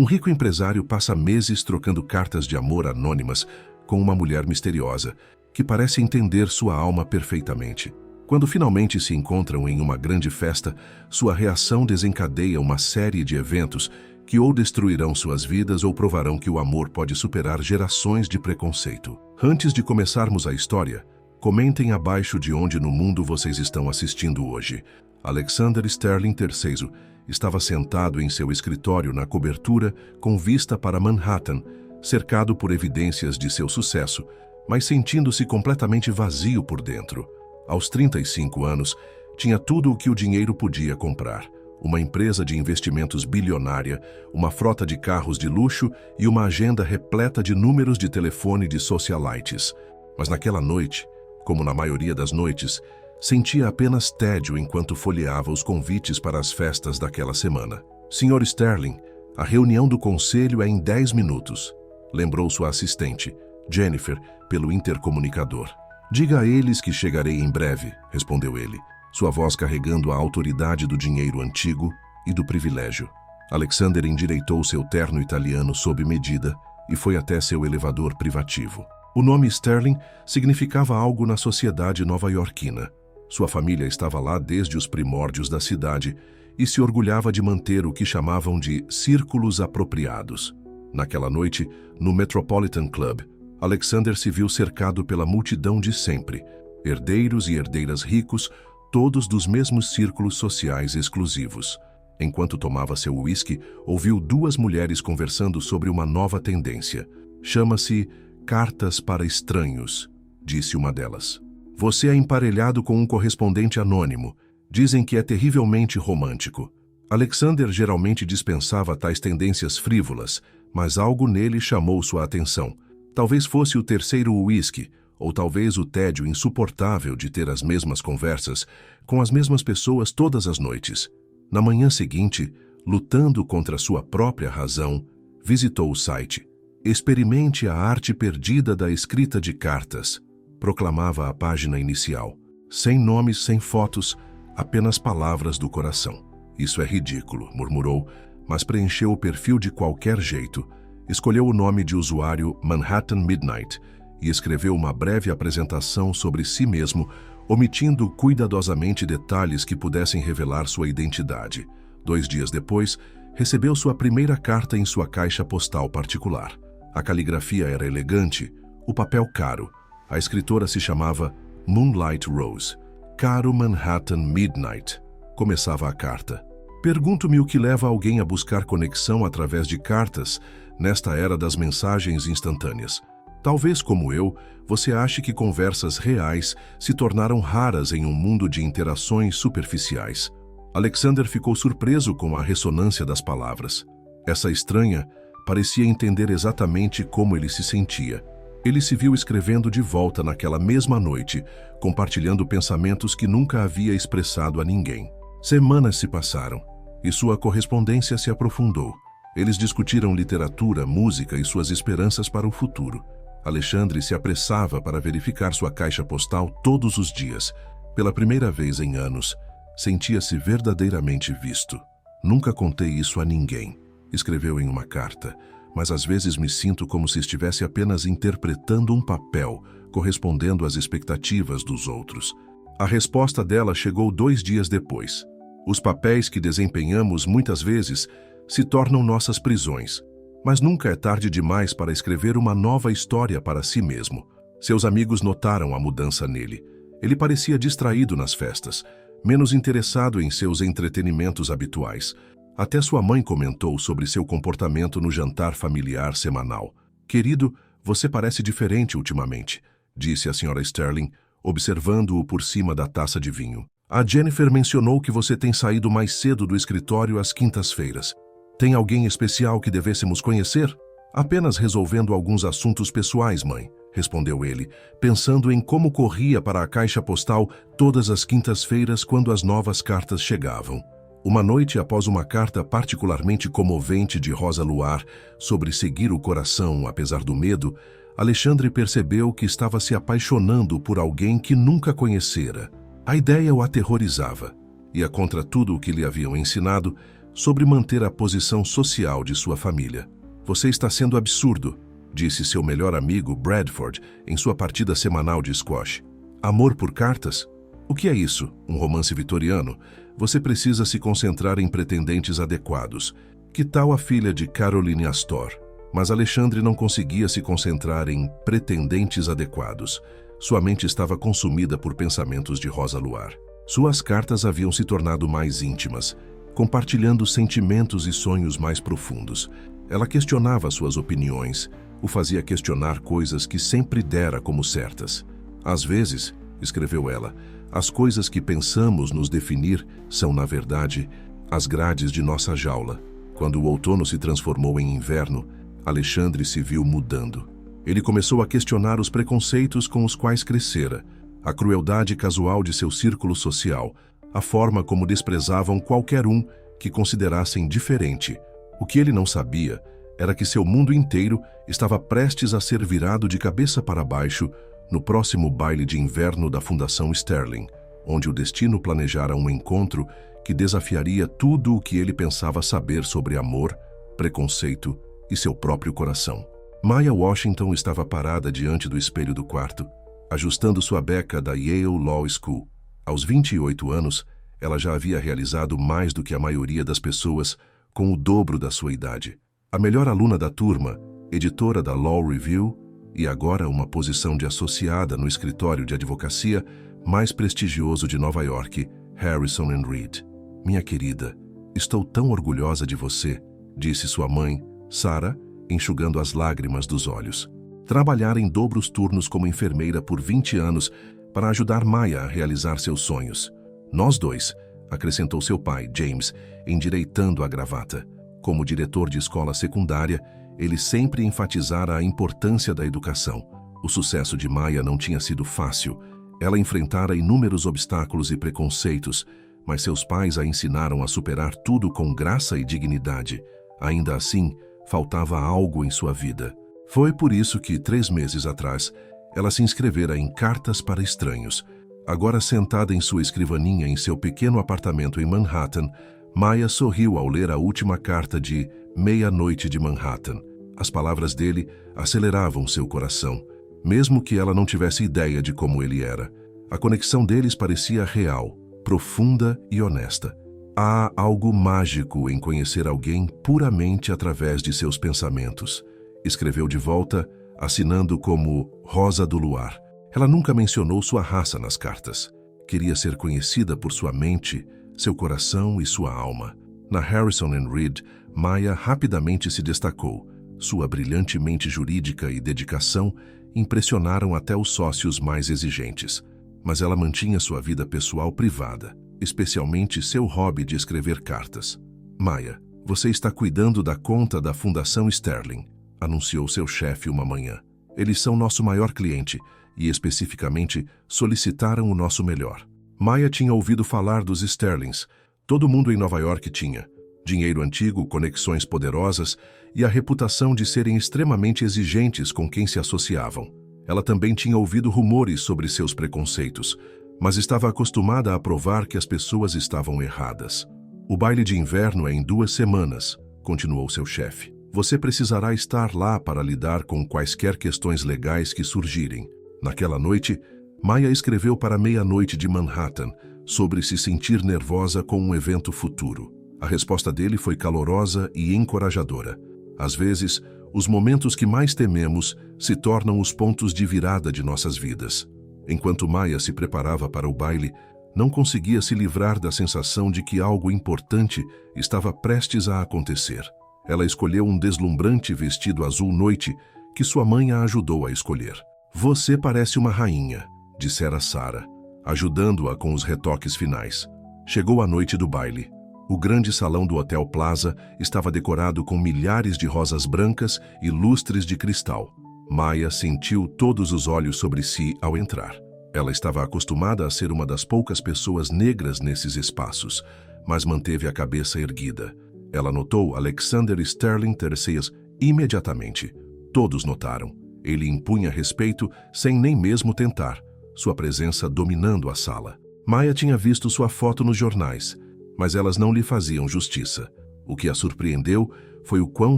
Um rico empresário passa meses trocando cartas de amor anônimas com uma mulher misteriosa, que parece entender sua alma perfeitamente. Quando finalmente se encontram em uma grande festa, sua reação desencadeia uma série de eventos que ou destruirão suas vidas ou provarão que o amor pode superar gerações de preconceito. Antes de começarmos a história, comentem abaixo de onde no mundo vocês estão assistindo hoje. Alexander Sterling III estava sentado em seu escritório na cobertura com vista para Manhattan, cercado por evidências de seu sucesso, mas sentindo-se completamente vazio por dentro. Aos 35 anos, tinha tudo o que o dinheiro podia comprar. Uma empresa de investimentos bilionária, uma frota de carros de luxo e uma agenda repleta de números de telefone de socialites. Mas naquela noite, como na maioria das noites, sentia apenas tédio enquanto folheava os convites para as festas daquela semana. Sr. Sterling, a reunião do conselho é em 10 minutos, lembrou sua assistente, Jennifer, pelo intercomunicador. Diga a eles que chegarei em breve, respondeu ele, sua voz carregando a autoridade do dinheiro antigo e do privilégio. Alexander endireitou seu terno italiano sob medida e foi até seu elevador privativo. O nome Sterling significava algo na sociedade nova-iorquina. Sua família estava lá desde os primórdios da cidade e se orgulhava de manter o que chamavam de círculos apropriados. Naquela noite, no Metropolitan Club, Alexander se viu cercado pela multidão de sempre, herdeiros e herdeiras ricos, todos dos mesmos círculos sociais exclusivos. Enquanto tomava seu uísque, ouviu duas mulheres conversando sobre uma nova tendência. Chama-se Cartas para Estranhos, disse uma delas. Você é emparelhado com um correspondente anônimo. Dizem que é terrivelmente romântico. Alexander geralmente dispensava tais tendências frívolas, mas algo nele chamou sua atenção. Talvez fosse o terceiro uísque, ou talvez o tédio insuportável de ter as mesmas conversas com as mesmas pessoas todas as noites. Na manhã seguinte, lutando contra sua própria razão, visitou o site. Experimente a arte perdida da escrita de cartas, proclamava a página inicial. Sem nomes, sem fotos, apenas palavras do coração. Isso é ridículo, murmurou, mas preencheu o perfil de qualquer jeito. Escolheu o nome de usuário Manhattan Midnight e escreveu uma breve apresentação sobre si mesmo, omitindo cuidadosamente detalhes que pudessem revelar sua identidade. 2 dias depois, recebeu sua primeira carta em sua caixa postal particular. A caligrafia era elegante, o papel caro. A escritora se chamava Moonlight Rose. Caro Manhattan Midnight, começava a carta. Pergunto-me o que leva alguém a buscar conexão através de cartas nesta era das mensagens instantâneas. Talvez, como eu, você ache que conversas reais se tornaram raras em um mundo de interações superficiais. Alexander ficou surpreso com a ressonância das palavras. Essa estranha parecia entender exatamente como ele se sentia. Ele se viu escrevendo de volta naquela mesma noite, compartilhando pensamentos que nunca havia expressado a ninguém. Semanas se passaram e sua correspondência se aprofundou. Eles discutiram literatura, música e suas esperanças para o futuro. Alexandre se apressava para verificar sua caixa postal todos os dias. Pela primeira vez em anos, sentia-se verdadeiramente visto. Nunca contei isso a ninguém, escreveu em uma carta, mas às vezes me sinto como se estivesse apenas interpretando um papel, correspondendo às expectativas dos outros. A resposta dela chegou 2 dias depois. Os papéis que desempenhamos muitas vezes se tornam nossas prisões, mas nunca é tarde demais para escrever uma nova história para si mesmo. Seus amigos notaram a mudança nele. Ele parecia distraído nas festas, menos interessado em seus entretenimentos habituais. Até sua mãe comentou sobre seu comportamento no jantar familiar semanal. Querido, você parece diferente ultimamente, disse a Sra. Sterling, observando-o por cima da taça de vinho. A Jennifer mencionou que você tem saído mais cedo do escritório às quintas-feiras. Tem alguém especial que devêssemos conhecer? Apenas resolvendo alguns assuntos pessoais, mãe, respondeu ele, pensando em como corria para a caixa postal todas as quintas-feiras quando as novas cartas chegavam. Uma noite após uma carta particularmente comovente de Rosa Luar sobre seguir o coração apesar do medo, Alexandre percebeu que estava se apaixonando por alguém que nunca conhecera. A ideia o aterrorizava. Ia contra tudo o que lhe haviam ensinado, sobre manter a posição social de sua família. Você está sendo absurdo, disse seu melhor amigo Bradford em sua partida semanal de squash. Amor por cartas? O que é isso? Um romance vitoriano? Você precisa se concentrar em pretendentes adequados. Que tal a filha de Caroline Astor? Mas Alexandre não conseguia se concentrar em pretendentes adequados. Sua mente estava consumida por pensamentos de Rosa Luar. Suas cartas haviam se tornado mais íntimas, compartilhando sentimentos e sonhos mais profundos. Ela questionava suas opiniões, o fazia questionar coisas que sempre dera como certas. Às vezes, escreveu ela, as coisas que pensamos nos definir são, na verdade, as grades de nossa jaula. Quando o outono se transformou em inverno, Alexandre se viu mudando. Ele começou a questionar os preconceitos com os quais crescera, a crueldade casual de seu círculo social, a forma como desprezavam qualquer um que considerassem diferente. O que ele não sabia era que seu mundo inteiro estava prestes a ser virado de cabeça para baixo no próximo baile de inverno da Fundação Sterling, onde o destino planejara um encontro que desafiaria tudo o que ele pensava saber sobre amor, preconceito e seu próprio coração. Maya Washington estava parada diante do espelho do quarto, ajustando sua beca da Yale Law School. Aos 28 anos, ela já havia realizado mais do que a maioria das pessoas com o dobro da sua idade. A melhor aluna da turma, editora da Law Review e agora uma posição de associada no escritório de advocacia mais prestigioso de Nova York, Harrison & Reed. Minha querida, estou tão orgulhosa de você, disse sua mãe, Sarah, enxugando as lágrimas dos olhos. Trabalhara em dobros turnos como enfermeira por 20 anos para ajudar Maya a realizar seus sonhos. Nós dois, acrescentou seu pai, James, endireitando a gravata. Como diretor de escola secundária, ele sempre enfatizara a importância da educação. O sucesso de Maya não tinha sido fácil. Ela enfrentara inúmeros obstáculos e preconceitos, mas seus pais a ensinaram a superar tudo com graça e dignidade. Ainda assim, faltava algo em sua vida. Foi por isso que, 3 meses atrás, ela se inscrevera em Cartas para Estranhos. Agora sentada em sua escrivaninha em seu pequeno apartamento em Manhattan, Maya sorriu ao ler a última carta de Meia-Noite de Manhattan. As palavras dele aceleravam seu coração, mesmo que ela não tivesse ideia de como ele era. A conexão deles parecia real, profunda e honesta. Há algo mágico em conhecer alguém puramente através de seus pensamentos, escreveu de volta, assinando como Rosa do Luar. Ela nunca mencionou sua raça nas cartas. Queria ser conhecida por sua mente, seu coração e sua alma. Na Harrison & Reed, Maya rapidamente se destacou. Sua brilhante mente jurídica e dedicação impressionaram até os sócios mais exigentes. Mas ela mantinha sua vida pessoal privada, especialmente seu hobby de escrever cartas. Maya, você está cuidando da conta da Fundação Sterling, anunciou seu chefe uma manhã. Eles são nosso maior cliente e, especificamente, solicitaram o nosso melhor. Maya tinha ouvido falar dos Sterlings. Todo mundo em Nova York tinha. Dinheiro antigo, conexões poderosas e a reputação de serem extremamente exigentes com quem se associavam. Ela também tinha ouvido rumores sobre seus preconceitos, mas estava acostumada a provar que as pessoas estavam erradas. O baile de inverno é em 2 semanas, continuou seu chefe. Você precisará estar lá para lidar com quaisquer questões legais que surgirem. Naquela noite, Maya escreveu para Meia-Noite de Manhattan sobre se sentir nervosa com um evento futuro. A resposta dele foi calorosa e encorajadora. Às vezes, os momentos que mais tememos se tornam os pontos de virada de nossas vidas. Enquanto Maya se preparava para o baile, não conseguia se livrar da sensação de que algo importante estava prestes a acontecer. Ela escolheu um deslumbrante vestido azul noite que sua mãe a ajudou a escolher. Você parece uma rainha, dissera Sarah, ajudando-a com os retoques finais. Chegou a noite do baile. O grande salão do Hotel Plaza estava decorado com milhares de rosas brancas e lustres de cristal. Maya sentiu todos os olhos sobre si ao entrar. Ela estava acostumada a ser uma das poucas pessoas negras nesses espaços, mas manteve a cabeça erguida. Ela notou Alexander Sterling III imediatamente. Todos notaram. Ele impunha respeito sem nem mesmo tentar, sua presença dominando a sala. Maya tinha visto sua foto nos jornais, mas elas não lhe faziam justiça. O que a surpreendeu foi o quão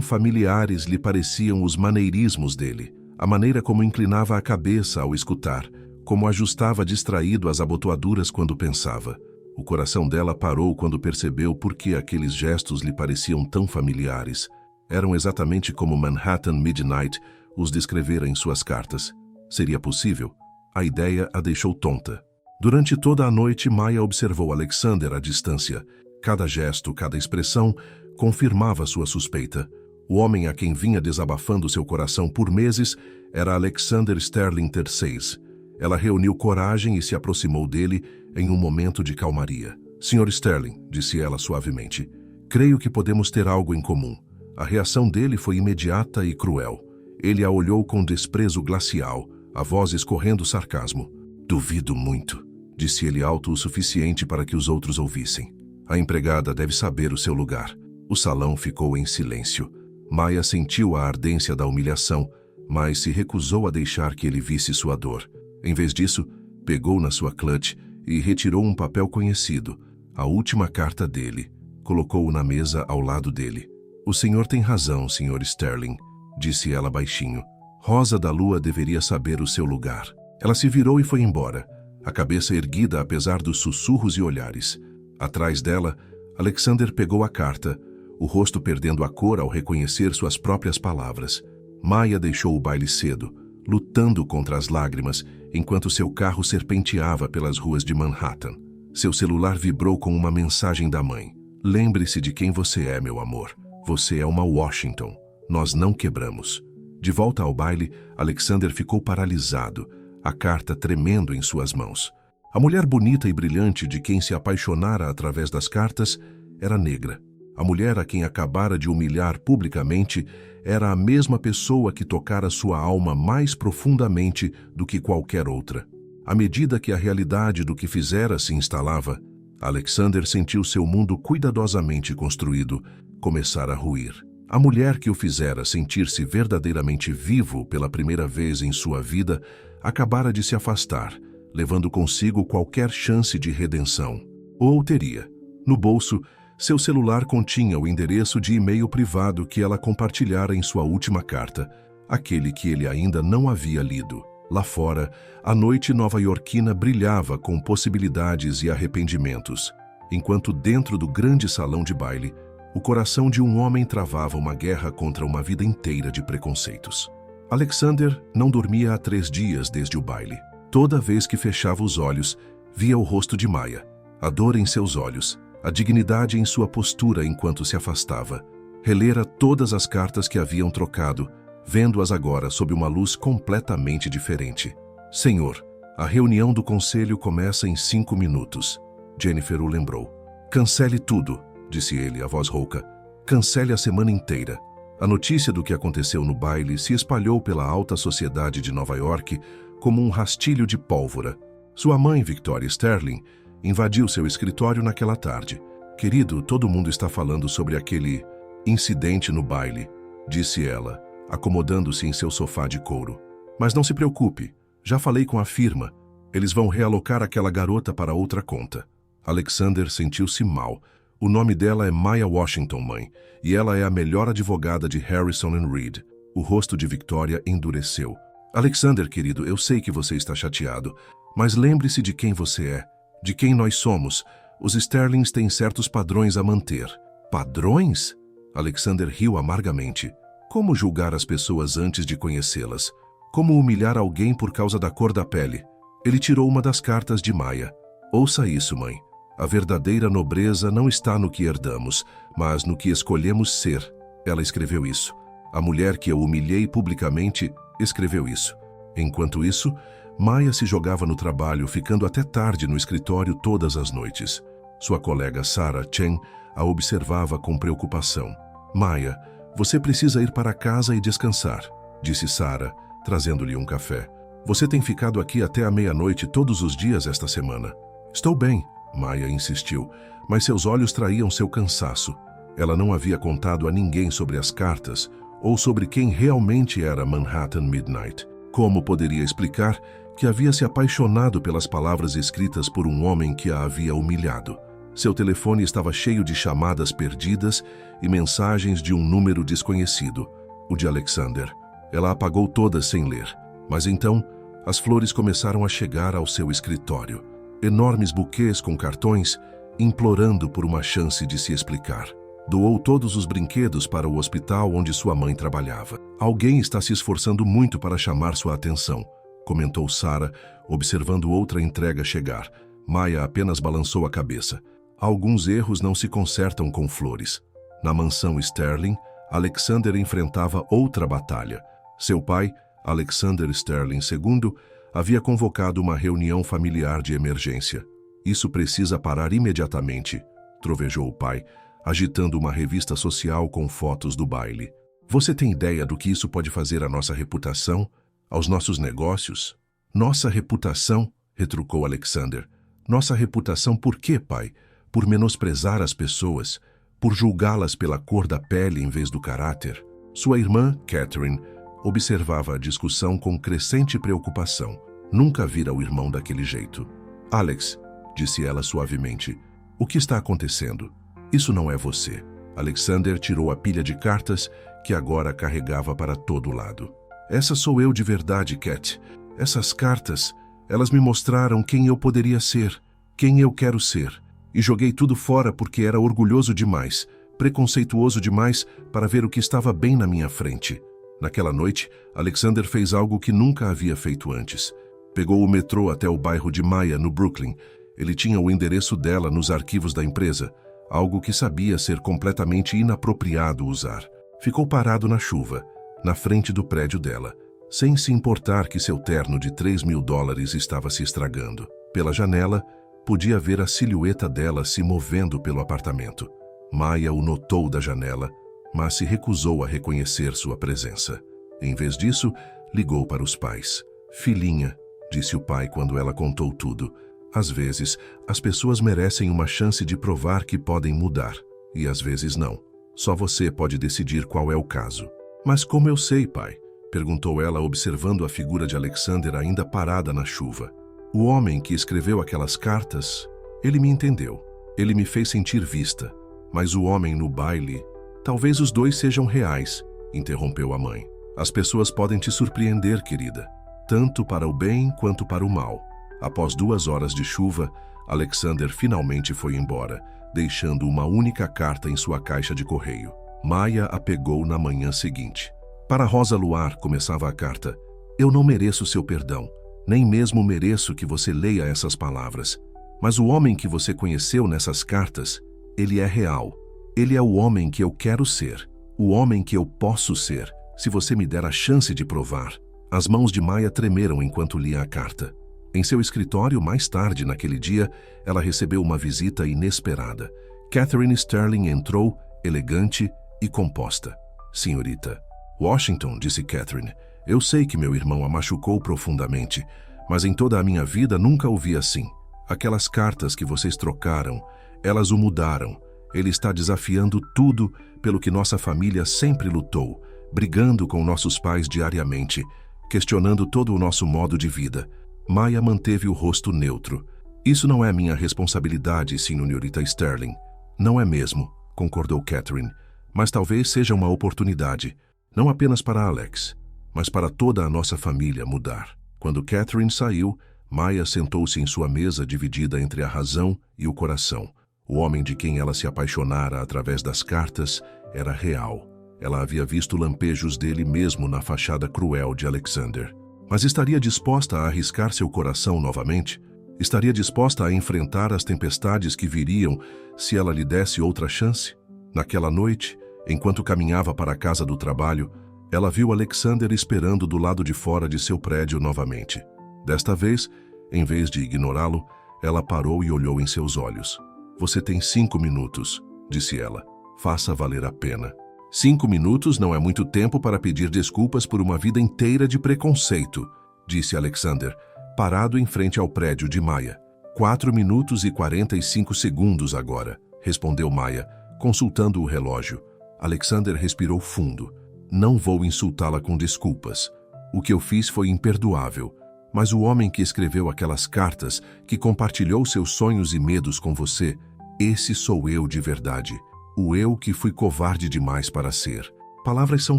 familiares lhe pareciam os maneirismos dele, a maneira como inclinava a cabeça ao escutar, como ajustava distraído as abotoaduras quando pensava. O coração dela parou quando percebeu por que aqueles gestos lhe pareciam tão familiares. Eram exatamente como Manhattan Midnight os descrevera em suas cartas. Seria possível? A ideia a deixou tonta. Durante toda a noite, Maya observou Alexander à distância. Cada gesto, cada expressão confirmava sua suspeita. O homem a quem vinha desabafando seu coração por meses era Alexander Sterling III. Ela reuniu coragem e se aproximou dele em um momento de calmaria. Sr. Sterling, disse ela suavemente, creio que podemos ter algo em comum. A reação dele foi imediata e cruel. Ele a olhou com desprezo glacial, a voz escorrendo sarcasmo. Duvido muito, disse ele alto o suficiente para que os outros ouvissem. A empregada deve saber o seu lugar. O salão ficou em silêncio. Maya sentiu a ardência da humilhação, mas se recusou a deixar que ele visse sua dor. Em vez disso, pegou na sua clutch e retirou um papel conhecido, a última carta dele. Colocou-o na mesa ao lado dele. O senhor tem razão, Sr. Sterling, disse ela baixinho. Rosa da Lua deveria saber o seu lugar. Ela se virou e foi embora, a cabeça erguida apesar dos sussurros e olhares. Atrás dela, Alexander pegou a carta, o rosto perdendo a cor ao reconhecer suas próprias palavras. Maya deixou o baile cedo, lutando contra as lágrimas, enquanto seu carro serpenteava pelas ruas de Manhattan. Seu celular vibrou com uma mensagem da mãe. Lembre-se de quem você é, meu amor. Você é uma Washington. Nós não quebramos. De volta ao baile, Alexander ficou paralisado, a carta tremendo em suas mãos. A mulher bonita e brilhante de quem se apaixonara através das cartas era negra. A mulher a quem acabara de humilhar publicamente era a mesma pessoa que tocara sua alma mais profundamente do que qualquer outra. À medida que a realidade do que fizera se instalava, Alexander sentiu seu mundo cuidadosamente construído começar a ruir. A mulher que o fizera sentir-se verdadeiramente vivo pela primeira vez em sua vida acabara de se afastar, levando consigo qualquer chance de redenção. Ou teria. No bolso, seu celular continha o endereço de e-mail privado que ela compartilhara em sua última carta, aquele que ele ainda não havia lido. Lá fora, a noite nova-iorquina brilhava com possibilidades e arrependimentos, enquanto dentro do grande salão de baile, o coração de um homem travava uma guerra contra uma vida inteira de preconceitos. Alexander não dormia há 3 dias desde o baile. Toda vez que fechava os olhos, via o rosto de Maya, a dor em seus olhos, a dignidade em sua postura enquanto se afastava. Relera todas as cartas que haviam trocado, vendo-as agora sob uma luz completamente diferente. Senhor, a reunião do conselho começa em 5 minutos. Jennifer o lembrou. Cancele tudo, disse ele, a voz rouca. Cancele a semana inteira. A notícia do que aconteceu no baile se espalhou pela alta sociedade de Nova York como um rastilho de pólvora. Sua mãe, Victoria Sterling, invadiu seu escritório naquela tarde. Querido, todo mundo está falando sobre aquele incidente no baile, disse ela, acomodando-se em seu sofá de couro. Mas não se preocupe, já falei com a firma. Eles vão realocar aquela garota para outra conta. Alexander sentiu-se mal. O nome dela é Maya Washington, mãe, e ela é a melhor advogada de Harrison & Reed. O rosto de Victoria endureceu. Alexander, querido, eu sei que você está chateado, mas lembre-se de quem você é, de quem nós somos. Os Sterlings têm certos padrões a manter. Padrões? Alexander riu amargamente. Como julgar as pessoas antes de conhecê-las? Como humilhar alguém por causa da cor da pele? Ele tirou uma das cartas de Maya. Ouça isso, mãe. A verdadeira nobreza não está no que herdamos, mas no que escolhemos ser. Ela escreveu isso. A mulher que eu humilhei publicamente escreveu isso. Enquanto isso, Maya se jogava no trabalho, ficando até tarde no escritório todas as noites. Sua colega Sarah Chen a observava com preocupação. Maya, você precisa ir para casa e descansar, disse Sarah, trazendo-lhe um café. Você tem ficado aqui até a meia-noite todos os dias esta semana. Estou bem, Maya insistiu, mas seus olhos traíam seu cansaço. Ela não havia contado a ninguém sobre as cartas ou sobre quem realmente era Manhattan Midnight. Como poderia explicar que havia se apaixonado pelas palavras escritas por um homem que a havia humilhado? Seu telefone estava cheio de chamadas perdidas e mensagens de um número desconhecido, o de Alexander. Ela apagou todas sem ler, mas então as flores começaram a chegar ao seu escritório. Enormes buquês com cartões, implorando por uma chance de se explicar. Doou todos os brinquedos para o hospital onde sua mãe trabalhava. Alguém está se esforçando muito para chamar sua atenção, comentou Sarah, observando outra entrega chegar. Maya apenas balançou a cabeça. Alguns erros não se consertam com flores. Na mansão Sterling, Alexander enfrentava outra batalha. Seu pai, Alexander Sterling II, havia convocado uma reunião familiar de emergência. Isso precisa parar imediatamente, trovejou o pai, agitando uma revista social com fotos do baile. Você tem ideia do que isso pode fazer à nossa reputação, aos nossos negócios? Nossa reputação, retrucou Alexander. Nossa reputação por quê, pai? Por menosprezar as pessoas, por julgá-las pela cor da pele em vez do caráter. Sua irmã, Catherine, observava a discussão com crescente preocupação. Nunca vira o irmão daquele jeito. Alex, disse ela suavemente, o que está acontecendo? Isso não é você. Alexander tirou a pilha de cartas que agora carregava para todo lado. Essa sou eu de verdade, Cat. Essas cartas, elas me mostraram quem eu poderia ser, quem eu quero ser. E joguei tudo fora porque era orgulhoso demais, preconceituoso demais para ver o que estava bem na minha frente. Naquela noite, Alexander fez algo que nunca havia feito antes. Pegou o metrô até o bairro de Maya, no Brooklyn. Ele tinha o endereço dela nos arquivos da empresa, algo que sabia ser completamente inapropriado usar. Ficou parado na chuva, na frente do prédio dela, sem se importar que seu terno de $3.000 estava se estragando. Pela janela, podia ver a silhueta dela se movendo pelo apartamento. Maya o notou da janela, mas se recusou a reconhecer sua presença. Em vez disso, ligou para os pais. Filhinha, disse o pai quando ela contou tudo. Às vezes, as pessoas merecem uma chance de provar que podem mudar, e às vezes não. Só você pode decidir qual é o caso. Mas como eu sei, pai? Perguntou ela, observando a figura de Alexander ainda parada na chuva. O homem que escreveu aquelas cartas, ele me entendeu. Ele me fez sentir vista. Mas o homem no baile, talvez os dois sejam reais, interrompeu a mãe. As pessoas podem te surpreender, querida, tanto para o bem quanto para o mal. Após 2 horas de chuva, Alexander finalmente foi embora, deixando uma única carta em sua caixa de correio. Maya a pegou na manhã seguinte. Para Rosa Luar, começava a carta. Eu não mereço seu perdão, nem mesmo mereço que você leia essas palavras. Mas o homem que você conheceu nessas cartas, ele é real. Ele é o homem que eu quero ser, o homem que eu posso ser, se você me der a chance de provar. As mãos de Maya tremeram enquanto lia a carta. Em seu escritório, mais tarde naquele dia, ela recebeu uma visita inesperada. Catherine Sterling entrou, elegante e composta. Senhorita. Washington, disse Catherine, eu sei que meu irmão a machucou profundamente, mas em toda a minha vida nunca o vi assim. Aquelas cartas que vocês trocaram, elas o mudaram. Ele está desafiando tudo pelo que nossa família sempre lutou, brigando com nossos pais diariamente, questionando todo o nosso modo de vida. Maya manteve o rosto neutro. Isso não é minha responsabilidade, senhorita Sterling. Não é mesmo, concordou Catherine, mas talvez seja uma oportunidade, não apenas para Alex, mas para toda a nossa família mudar. Quando Catherine saiu, Maya sentou-se em sua mesa dividida entre a razão e o coração. O homem de quem ela se apaixonara através das cartas era real. Ela havia visto lampejos dele mesmo na fachada cruel de Alexander. Mas estaria disposta a arriscar seu coração novamente? Estaria disposta a enfrentar as tempestades que viriam se ela lhe desse outra chance? Naquela noite, enquanto caminhava para a casa do trabalho, ela viu Alexander esperando do lado de fora de seu prédio novamente. Desta vez, em vez de ignorá-lo, ela parou e olhou em seus olhos. Você tem 5 minutos, disse ela. Faça valer a pena. 5 minutos não é muito tempo para pedir desculpas por uma vida inteira de preconceito, disse Alexander, parado em frente ao prédio de Maya. 4 minutos e 45 segundos agora, respondeu Maya, consultando o relógio. Alexander respirou fundo. Não vou insultá-la com desculpas. O que eu fiz foi imperdoável. Mas o homem que escreveu aquelas cartas, que compartilhou seus sonhos e medos com você, Esse sou eu de verdade. O eu que fui covarde demais para ser. Palavras são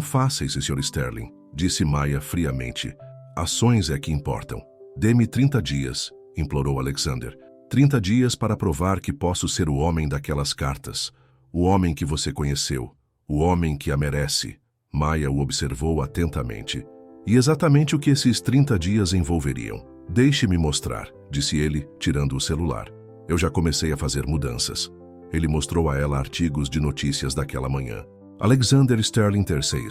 fáceis, Sr. Sterling, disse Maya friamente. Ações é que importam. Dê-me 30 dias, implorou Alexander. 30 dias para provar que posso ser o homem daquelas cartas. O homem que você conheceu. O homem que a merece. Maya o observou atentamente. E exatamente o que esses 30 dias envolveriam. Deixe-me mostrar, disse ele, tirando o celular. Eu já comecei a fazer mudanças. Ele mostrou a ela artigos de notícias daquela manhã. Alexander Sterling III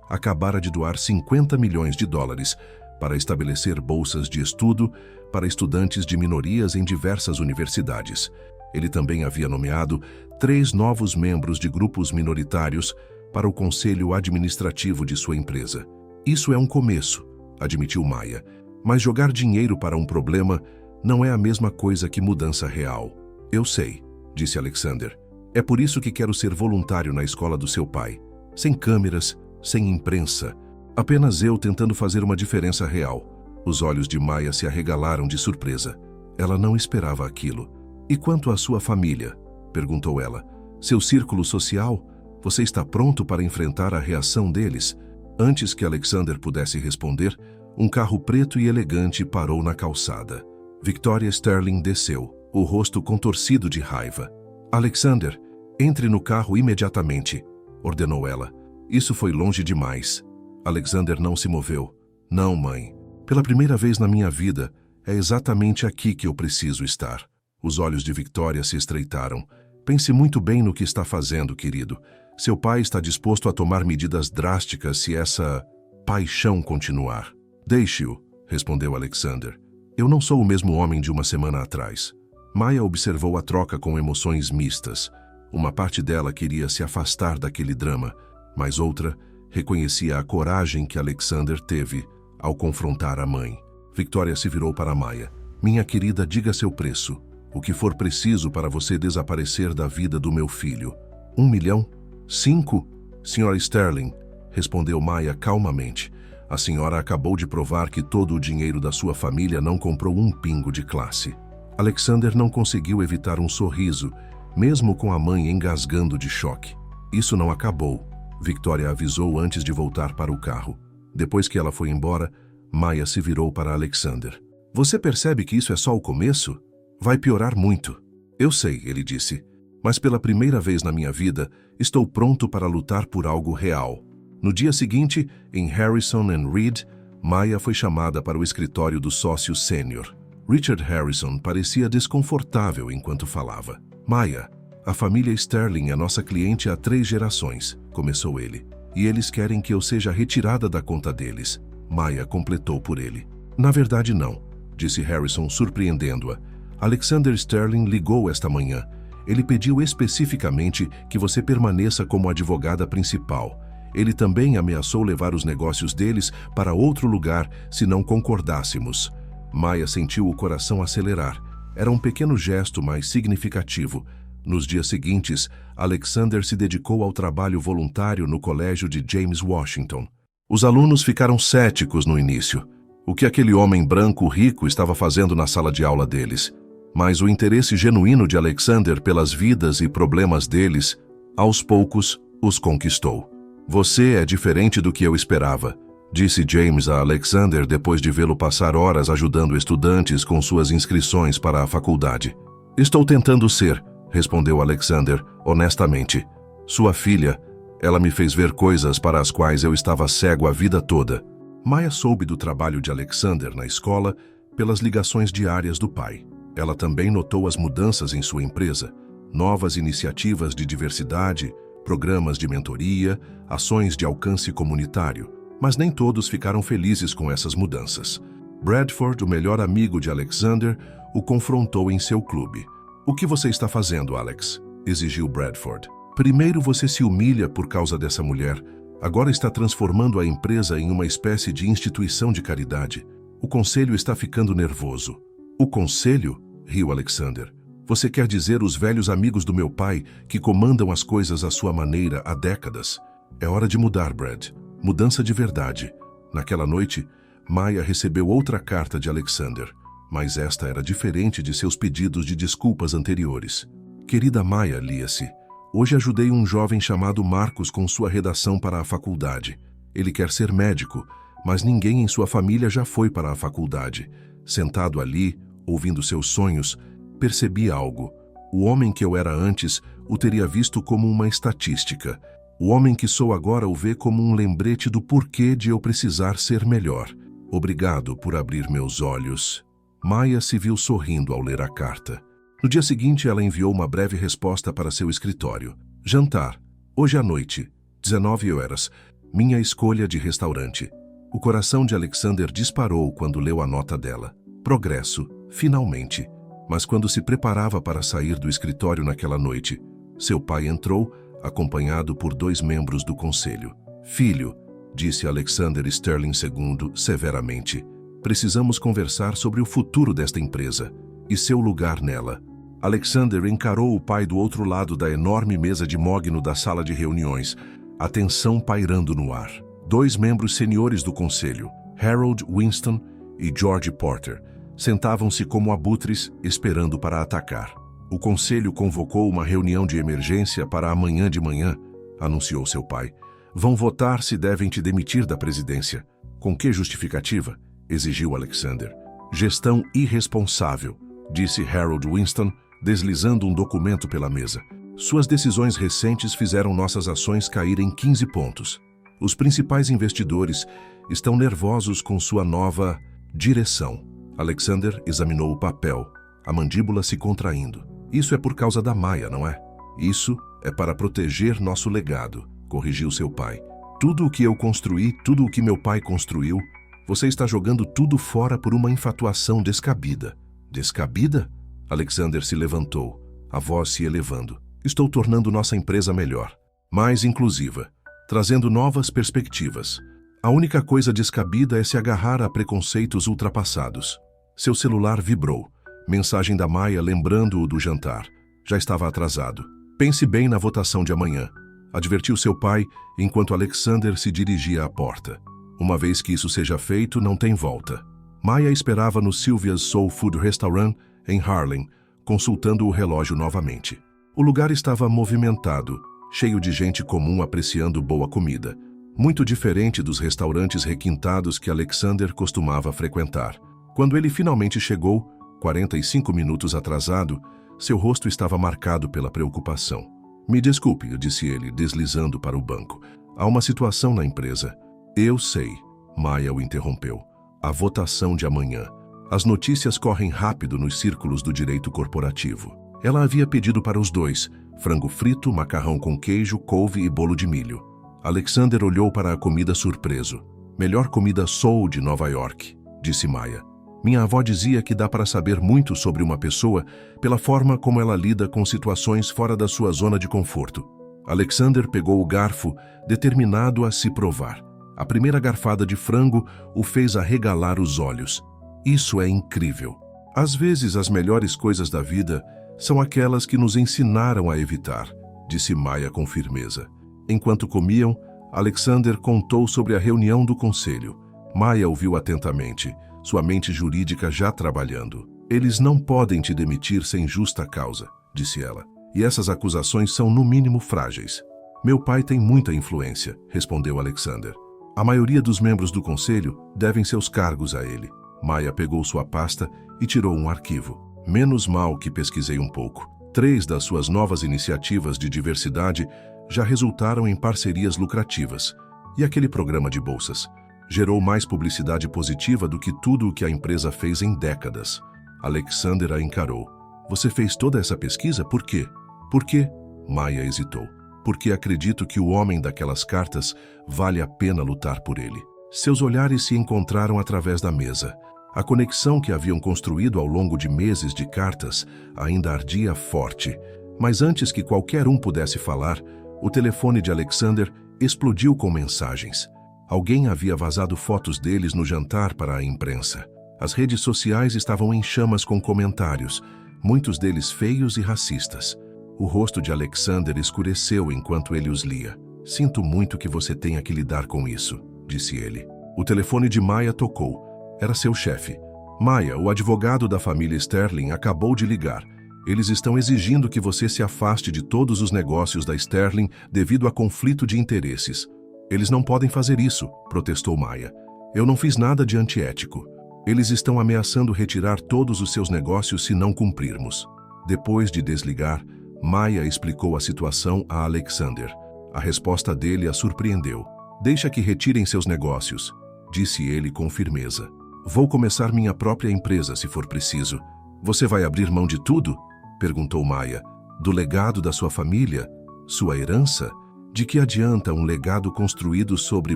acabara de doar 50 milhões de dólares para estabelecer bolsas de estudo para estudantes de minorias em diversas universidades. Ele também havia nomeado 3 novos membros de grupos minoritários para o conselho administrativo de sua empresa. Isso é um começo, admitiu Maya, mas jogar dinheiro para um problema não é a mesma coisa que mudança real. Eu sei, disse Alexander. É por isso que quero ser voluntário na escola do seu pai. Sem câmeras, sem imprensa. Apenas eu tentando fazer uma diferença real. Os olhos de Maya se arregalaram de surpresa. Ela não esperava aquilo. E quanto à sua família? Perguntou ela. Seu círculo social? Você está pronto para enfrentar a reação deles? Antes que Alexander pudesse responder, um carro preto e elegante parou na calçada. Victoria Sterling desceu, o rosto contorcido de raiva. Alexander, entre no carro imediatamente, ordenou ela. Isso foi longe demais. Alexander não se moveu. Não, mãe. Pela primeira vez na minha vida, é exatamente aqui que eu preciso estar. Os olhos de Victoria se estreitaram. Pense muito bem no que está fazendo, querido. Seu pai está disposto a tomar medidas drásticas se essa paixão continuar. Deixe-o, respondeu Alexander. Eu não sou o mesmo homem de uma semana atrás. Maya observou a troca com emoções mistas. Uma parte dela queria se afastar daquele drama, mas outra reconhecia a coragem que Alexander teve ao confrontar a mãe. Victoria se virou para Maya. Minha querida, diga seu preço. O que for preciso para você desaparecer da vida do meu filho. 1 milhão? 5? Sra. Sterling, respondeu Maya calmamente. A senhora acabou de provar que todo o dinheiro da sua família não comprou um pingo de classe. Alexander não conseguiu evitar um sorriso, mesmo com a mãe engasgando de choque. Isso não acabou, Victoria avisou antes de voltar para o carro. Depois que ela foi embora, Maya se virou para Alexander. Você percebe que isso é só o começo? Vai piorar muito. Eu sei, ele disse, mas pela primeira vez na minha vida, estou pronto para lutar por algo real. No dia seguinte, em Harrison & Reed, Maya foi chamada para o escritório do sócio sênior. Richard Harrison parecia desconfortável enquanto falava. Maya, a família Sterling é nossa cliente há 3 gerações, começou ele. E eles querem que eu seja retirada da conta deles. Maya completou por ele. Na verdade não, disse Harrison surpreendendo-a. Alexander Sterling ligou esta manhã. Ele pediu especificamente que você permaneça como advogada principal. Ele também ameaçou levar os negócios deles para outro lugar se não concordássemos. Maya sentiu o coração acelerar. Era um pequeno gesto, mas significativo. Nos dias seguintes, Alexander se dedicou ao trabalho voluntário no colégio de James Washington. Os alunos ficaram céticos no início. O que aquele homem branco rico estava fazendo na sala de aula deles? Mas o interesse genuíno de Alexander pelas vidas e problemas deles, aos poucos, os conquistou. Você é diferente do que eu esperava, disse James a Alexander depois de vê-lo passar horas ajudando estudantes com suas inscrições para a faculdade. Estou tentando ser, respondeu Alexander, honestamente. Sua filha, ela me fez ver coisas para as quais eu estava cego a vida toda. Maya soube do trabalho de Alexander na escola pelas ligações diárias do pai. Ela também notou as mudanças em sua empresa, novas iniciativas de diversidade, programas de mentoria, ações de alcance comunitário, mas nem todos ficaram felizes com essas mudanças. Bradford, o melhor amigo de Alexander, o confrontou em seu clube. O que você está fazendo, Alex? Exigiu Bradford. Primeiro você se humilha por causa dessa mulher, agora está transformando a empresa em uma espécie de instituição de caridade. O conselho está ficando nervoso. O conselho? Riu Alexander. Você quer dizer os velhos amigos do meu pai que comandam as coisas à sua maneira há décadas? É hora de mudar, Brad. Mudança de verdade. Naquela noite, Maya recebeu outra carta de Alexander, mas esta era diferente de seus pedidos de desculpas anteriores. Querida Maia, lia-se. Hoje ajudei um jovem chamado Marcos com sua redação para a faculdade. Ele quer ser médico, mas ninguém em sua família já foi para a faculdade. Sentado ali, ouvindo seus sonhos, percebi algo. O homem que eu era antes o teria visto como uma estatística. O homem que sou agora o vê como um lembrete do porquê de eu precisar ser melhor. Obrigado por abrir meus olhos. Maia se viu sorrindo ao ler a carta. No dia seguinte, ela enviou uma breve resposta para seu escritório. Jantar. Hoje à noite. 19 horas. Minha escolha de restaurante. O coração de Alexander disparou quando leu a nota dela. Progresso. Finalmente. Mas quando se preparava para sair do escritório naquela noite, seu pai entrou, acompanhado por 2 membros do conselho. Filho, disse Alexander Sterling II severamente, precisamos conversar sobre o futuro desta empresa e seu lugar nela. Alexander encarou o pai do outro lado da enorme mesa de mogno da sala de reuniões, a tensão pairando no ar. 2 membros seniores do conselho, Harold Winston e George Porter, sentavam-se como abutres, esperando para atacar. O conselho convocou uma reunião de emergência para amanhã de manhã, anunciou seu pai. Vão votar se devem te demitir da presidência. Com que justificativa? Exigiu Alexander. Gestão irresponsável, disse Harold Winston, deslizando um documento pela mesa. Suas decisões recentes fizeram nossas ações caírem 15 pontos. Os principais investidores estão nervosos com sua nova direção. Alexander examinou o papel, a mandíbula se contraindo. Isso é por causa da Maia, não é? Isso é para proteger nosso legado, corrigiu seu pai. Tudo o que eu construí, tudo o que meu pai construiu, você está jogando tudo fora por uma infatuação descabida. Descabida? Alexander se levantou, a voz se elevando. Estou tornando nossa empresa melhor, mais inclusiva, trazendo novas perspectivas. A única coisa descabida é se agarrar a preconceitos ultrapassados. Seu celular vibrou. Mensagem da Maia lembrando-o do jantar. Já estava atrasado. Pense bem na votação de amanhã, advertiu seu pai enquanto Alexander se dirigia à porta. Uma vez que isso seja feito, não tem volta. Maia esperava no Sylvia's Soul Food Restaurant, em Harlem, consultando o relógio novamente. O lugar estava movimentado, cheio de gente comum apreciando boa comida, muito diferente dos restaurantes requintados que Alexander costumava frequentar. Quando ele finalmente chegou, 45 minutos atrasado, seu rosto estava marcado pela preocupação. Me desculpe, disse ele, deslizando para o banco. Há uma situação na empresa. Eu sei, Maia o interrompeu. A votação de amanhã. As notícias correm rápido nos círculos do direito corporativo. Ela havia pedido para os 2, frango frito, macarrão com queijo, couve e bolo de milho. Alexander olhou para a comida surpreso. Melhor comida soul de Nova York, disse Maia. Minha avó dizia que dá para saber muito sobre uma pessoa pela forma como ela lida com situações fora da sua zona de conforto. Alexander pegou o garfo, determinado a se provar. A primeira garfada de frango o fez arregalar os olhos. Isso é incrível. Às vezes, as melhores coisas da vida são aquelas que nos ensinaram a evitar, disse Maia com firmeza. Enquanto comiam, Alexander contou sobre a reunião do conselho. Maia ouviu atentamente, sua mente jurídica já trabalhando. Eles não podem te demitir sem justa causa, disse ela. E essas acusações são no mínimo frágeis. Meu pai tem muita influência, respondeu Alexander. A maioria dos membros do conselho devem seus cargos a ele. Maia pegou sua pasta e tirou um arquivo. Menos mal que pesquisei um pouco. 3 das suas novas iniciativas de diversidade já resultaram em parcerias lucrativas. E aquele programa de bolsas gerou mais publicidade positiva do que tudo o que a empresa fez em décadas. Alexander a encarou. Você fez toda essa pesquisa? Por quê? Por quê? Maia hesitou. Porque acredito que o homem daquelas cartas vale a pena lutar por ele. Seus olhares se encontraram através da mesa. A conexão que haviam construído ao longo de meses de cartas ainda ardia forte. Mas antes que qualquer um pudesse falar, o telefone de Alexander explodiu com mensagens. Alguém havia vazado fotos deles no jantar para a imprensa. As redes sociais estavam em chamas com comentários, muitos deles feios e racistas. O rosto de Alexander escureceu enquanto ele os lia. Sinto muito que você tenha que lidar com isso, disse ele. O telefone de Maia tocou. Era seu chefe. Maia, o advogado da família Sterling, acabou de ligar. Eles estão exigindo que você se afaste de todos os negócios da Sterling devido a conflito de interesses. Eles não podem fazer isso, protestou Maya. Eu não fiz nada de antiético. Eles estão ameaçando retirar todos os seus negócios se não cumprirmos. Depois de desligar, Maya explicou a situação a Alexander. A resposta dele a surpreendeu. Deixa que retirem seus negócios, disse ele com firmeza. Vou começar minha própria empresa se for preciso. Você vai abrir mão de tudo? Perguntou Maya. Do legado da sua família? Sua herança? De que adianta um legado construído sobre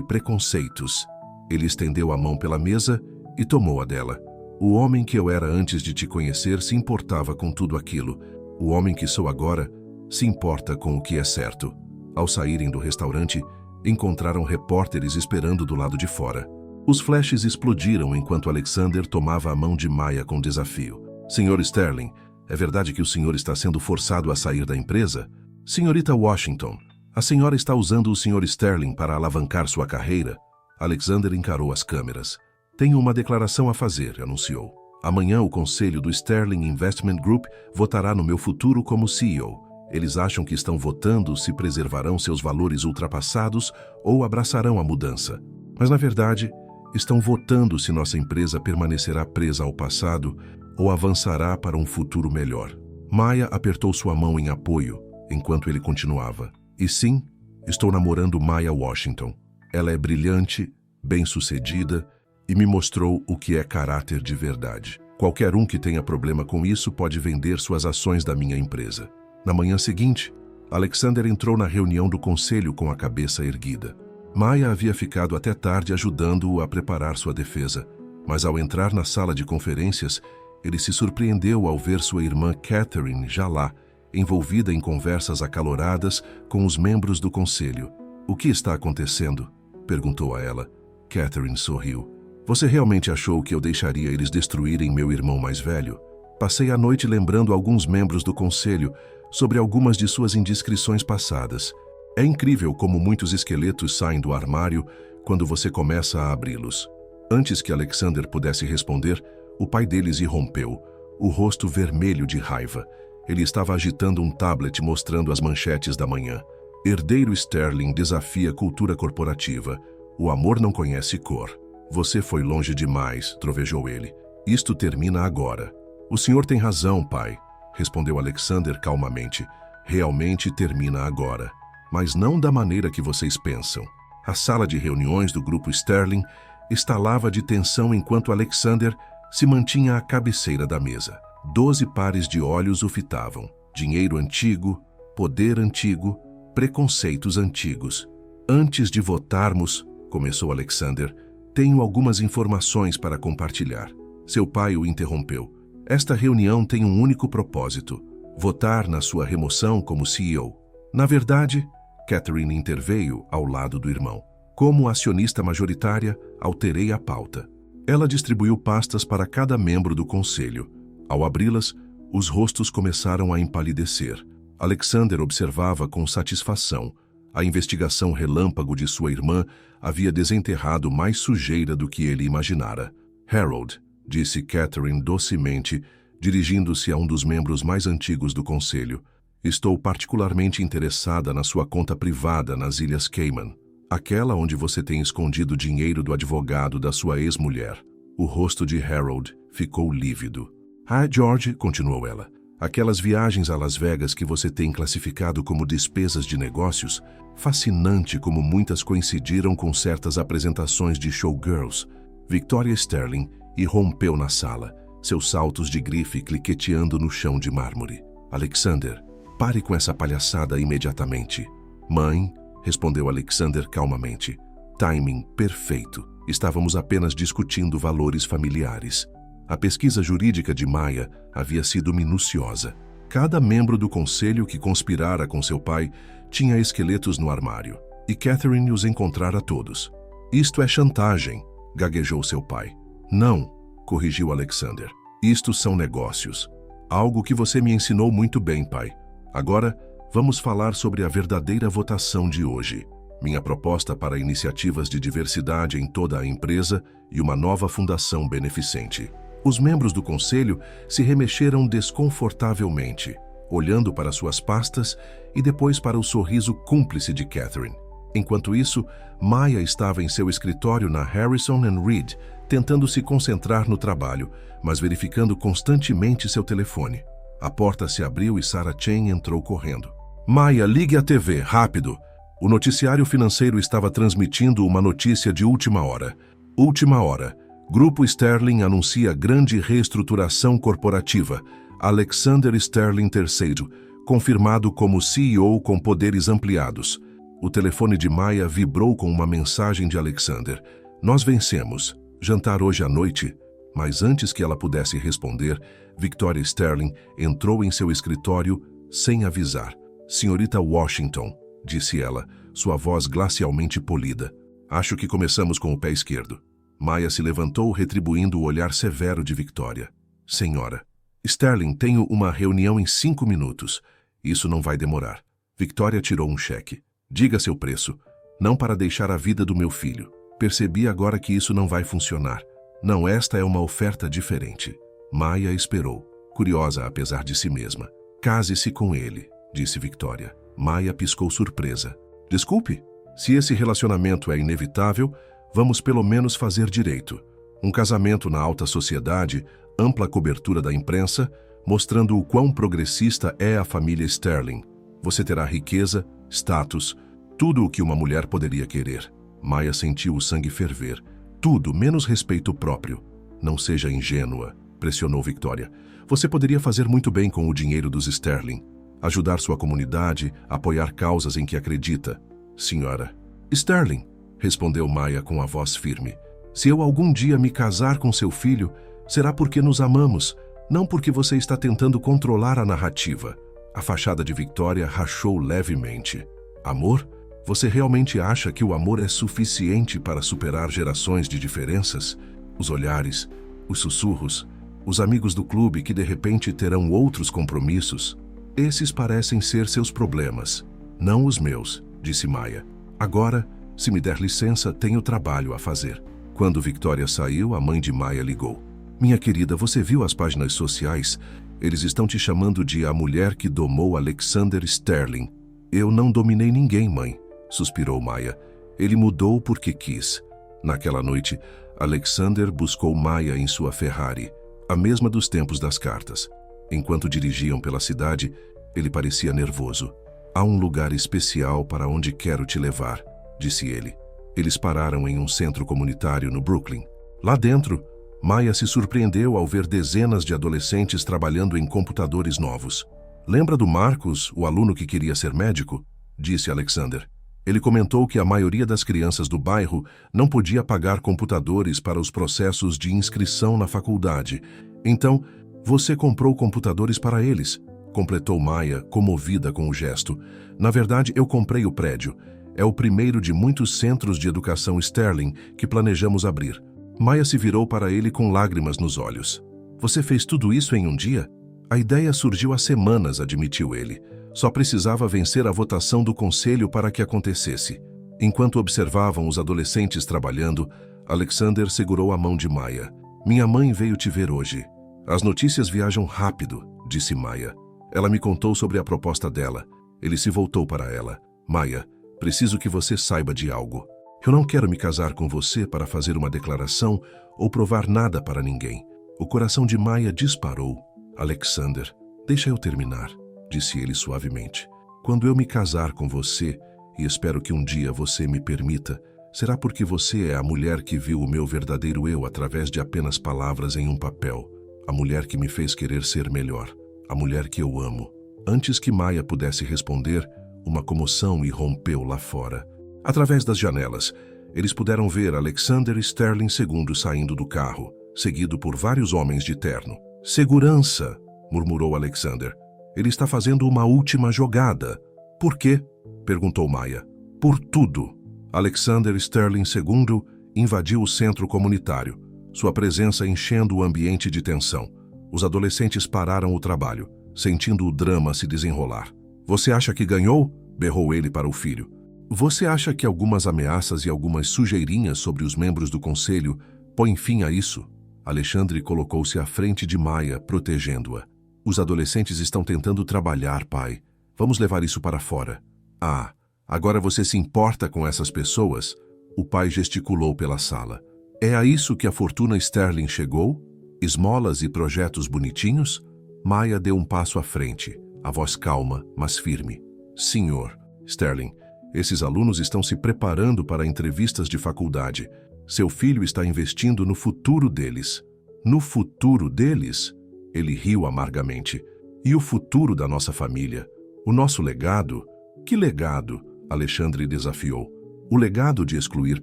preconceitos? Ele estendeu a mão pela mesa e tomou a dela. O homem que eu era antes de te conhecer se importava com tudo aquilo. O homem que sou agora se importa com o que é certo. Ao saírem do restaurante, encontraram repórteres esperando do lado de fora. Os flashes explodiram enquanto Alexander tomava a mão de Maya com desafio. Senhor Sterling, é verdade que o senhor está sendo forçado a sair da empresa? Senhorita Washington, a senhora está usando o senhor Sterling para alavancar sua carreira? Alexander encarou as câmeras. Tenho uma declaração a fazer, anunciou. Amanhã o conselho do Sterling Investment Group votará no meu futuro como CEO. Eles acham que estão votando se preservarão seus valores ultrapassados ou abraçarão a mudança. Mas, na verdade, estão votando se nossa empresa permanecerá presa ao passado ou avançará para um futuro melhor. Maya apertou sua mão em apoio, enquanto ele continuava. E sim, estou namorando Maya Washington. Ela é brilhante, bem-sucedida e me mostrou o que é caráter de verdade. Qualquer um que tenha problema com isso pode vender suas ações da minha empresa. Na manhã seguinte, Alexander entrou na reunião do conselho com a cabeça erguida. Maya havia ficado até tarde ajudando-o a preparar sua defesa, mas ao entrar na sala de conferências, ele se surpreendeu ao ver sua irmã Catherine já lá, envolvida em conversas acaloradas com os membros do conselho. O que está acontecendo? Perguntou a ela. Catherine sorriu. Você realmente achou que eu deixaria eles destruírem meu irmão mais velho? Passei a noite lembrando alguns membros do conselho sobre algumas de suas indiscrições passadas. É incrível como muitos esqueletos saem do armário quando você começa a abri-los. Antes que Alexander pudesse responder, o pai deles irrompeu, o rosto vermelho de raiva. Ele estava agitando um tablet mostrando as manchetes da manhã. Herdeiro Sterling desafia cultura corporativa. O amor não conhece cor. Você foi longe demais, trovejou ele. Isto termina agora. O senhor tem razão, pai, respondeu Alexander calmamente. Realmente termina agora. Mas não da maneira que vocês pensam. A sala de reuniões do grupo Sterling estalava de tensão enquanto Alexander se mantinha à cabeceira da mesa. 12 pares de olhos o fitavam. Dinheiro antigo, poder antigo, preconceitos antigos. Antes de votarmos, começou Alexander, tenho algumas informações para compartilhar. Seu pai o interrompeu. Esta reunião tem um único propósito: votar na sua remoção como CEO. Na verdade, Catherine interveio ao lado do irmão. Como acionista majoritária, alterei a pauta. Ela distribuiu pastas para cada membro do conselho. Ao abri-las, os rostos começaram a empalidecer. Alexander observava com satisfação. A investigação relâmpago de sua irmã havia desenterrado mais sujeira do que ele imaginara. Harold, disse Catherine docemente, dirigindo-se a um dos membros mais antigos do conselho. Estou particularmente interessada na sua conta privada nas Ilhas Cayman, aquela onde você tem escondido dinheiro do advogado da sua ex-mulher. O rosto de Harold ficou lívido. Ah, George, continuou ela, aquelas viagens a Las Vegas que você tem classificado como despesas de negócios, fascinante como muitas coincidiram com certas apresentações de showgirls. Victoria Sterling irrompeu na sala, seus saltos de grife cliqueteando no chão de mármore. Alexander, pare com essa palhaçada imediatamente. Mãe, respondeu Alexander calmamente. Timing perfeito. Estávamos apenas discutindo valores familiares. A pesquisa jurídica de Maya havia sido minuciosa. Cada membro do conselho que conspirara com seu pai tinha esqueletos no armário, e Catherine os encontrara todos. Isto é chantagem, gaguejou seu pai. Não, corrigiu Alexander. Isto são negócios. Algo que você me ensinou muito bem, pai. Agora, vamos falar sobre a verdadeira votação de hoje. Minha proposta para iniciativas de diversidade em toda a empresa e uma nova fundação beneficente. Os membros do conselho se remexeram desconfortavelmente, olhando para suas pastas e depois para o sorriso cúmplice de Catherine. Enquanto isso, Maya estava em seu escritório na Harrison and Reed, tentando se concentrar no trabalho, mas verificando constantemente seu telefone. A porta se abriu e Sarah Chen entrou correndo. Maya, ligue a TV, rápido! O noticiário financeiro estava transmitindo uma notícia de última hora. Última hora. Grupo Sterling anuncia grande reestruturação corporativa. Alexander Sterling III, confirmado como CEO com poderes ampliados. O telefone de Maya vibrou com uma mensagem de Alexander. Nós vencemos. Jantar hoje à noite? Mas antes que ela pudesse responder, Victoria Sterling entrou em seu escritório sem avisar. Senhorita Washington, disse ela, sua voz glacialmente polida. Acho que começamos com o pé esquerdo. Maya se levantou, retribuindo o olhar severo de Victoria. Senhora, Sterling, tenho uma reunião em 5 minutos. Isso não vai demorar. Victoria tirou um cheque. Diga seu preço. Não para deixar a vida do meu filho. Percebi agora que isso não vai funcionar. Não, esta é uma oferta diferente. Maya esperou, curiosa apesar de si mesma. Case-se com ele, disse Victoria. Maya piscou surpresa. Desculpe, se esse relacionamento é inevitável, vamos pelo menos fazer direito. Um casamento na alta sociedade, ampla cobertura da imprensa, mostrando o quão progressista é a família Sterling. Você terá riqueza, status, tudo o que uma mulher poderia querer. Maya sentiu o sangue ferver. Tudo, menos respeito próprio. Não seja ingênua, pressionou Victoria. Você poderia fazer muito bem com o dinheiro dos Sterling. Ajudar sua comunidade, apoiar causas em que acredita. Senhora. Sterling, respondeu Maya com a voz firme. Se eu algum dia me casar com seu filho, será porque nos amamos, não porque você está tentando controlar a narrativa. A fachada de Victoria rachou levemente. Amor? Você realmente acha que o amor é suficiente para superar gerações de diferenças? Os olhares, os sussurros, os amigos do clube que de repente terão outros compromissos? Esses parecem ser seus problemas, não os meus, disse Maya. Agora, se me der licença, tenho trabalho a fazer. Quando Victoria saiu, a mãe de Maya ligou. Minha querida, você viu as páginas sociais? Eles estão te chamando de a mulher que domou Alexander Sterling. Eu não dominei ninguém, mãe, suspirou Maya. Ele mudou porque quis. Naquela noite, Alexander buscou Maya em sua Ferrari, a mesma dos tempos das cartas. Enquanto dirigiam pela cidade, ele parecia nervoso. Há um lugar especial para onde quero te levar, disse ele. Eles pararam em um centro comunitário no Brooklyn. Lá dentro, Maya se surpreendeu ao ver dezenas de adolescentes trabalhando em computadores novos. Lembra do Marcos, o aluno que queria ser médico? Disse Alexander. Ele comentou que a maioria das crianças do bairro não podia pagar computadores para os processos de inscrição na faculdade. Então, você comprou computadores para eles, completou Maya, comovida com o gesto. Na verdade, eu comprei o prédio. É o primeiro de muitos centros de educação Sterling que planejamos abrir. Maya se virou para ele com lágrimas nos olhos. Você fez tudo isso em um dia? A ideia surgiu há semanas, admitiu ele. Só precisava vencer a votação do conselho para que acontecesse. Enquanto observavam os adolescentes trabalhando, Alexander segurou a mão de Maya. Minha mãe veio te ver hoje. As notícias viajam rápido, disse Maya. Ela me contou sobre a proposta dela. Ele se voltou para ela. Maya, preciso que você saiba de algo. Eu não quero me casar com você para fazer uma declaração ou provar nada para ninguém. O coração de Maya disparou. Alexander, deixa eu terminar, disse ele suavemente. Quando eu me casar com você, e espero que um dia você me permita, será porque você é a mulher que viu o meu verdadeiro eu através de apenas palavras em um papel. A mulher que me fez querer ser melhor. A mulher que eu amo. Antes que Maya pudesse responder, uma comoção irrompeu lá fora. Através das janelas, eles puderam ver Alexander Sterling II saindo do carro, seguido por vários homens de terno. Segurança, murmurou Alexander. Ele está fazendo uma última jogada. Por quê? Perguntou Maya. Por tudo. Alexander Sterling II invadiu o centro comunitário, sua presença enchendo o ambiente de tensão. Os adolescentes pararam o trabalho, sentindo o drama se desenrolar. Você acha que ganhou? Berrou ele para o filho. Você acha que algumas ameaças e algumas sujeirinhas sobre os membros do conselho põem fim a isso? Alexandre colocou-se à frente de Maya, protegendo-a. Os adolescentes estão tentando trabalhar, pai. Vamos levar isso para fora. Ah, agora você se importa com essas pessoas? O pai gesticulou pela sala. É a isso que a fortuna Sterling chegou? Esmolas e projetos bonitinhos? Maya deu um passo à frente, a voz calma, mas firme. Senhor, Sterling, esses alunos estão se preparando para entrevistas de faculdade. Seu filho está investindo no futuro deles. No futuro deles? Ele riu amargamente. E o futuro da nossa família? O nosso legado? Que legado? Alexandre desafiou. O legado de excluir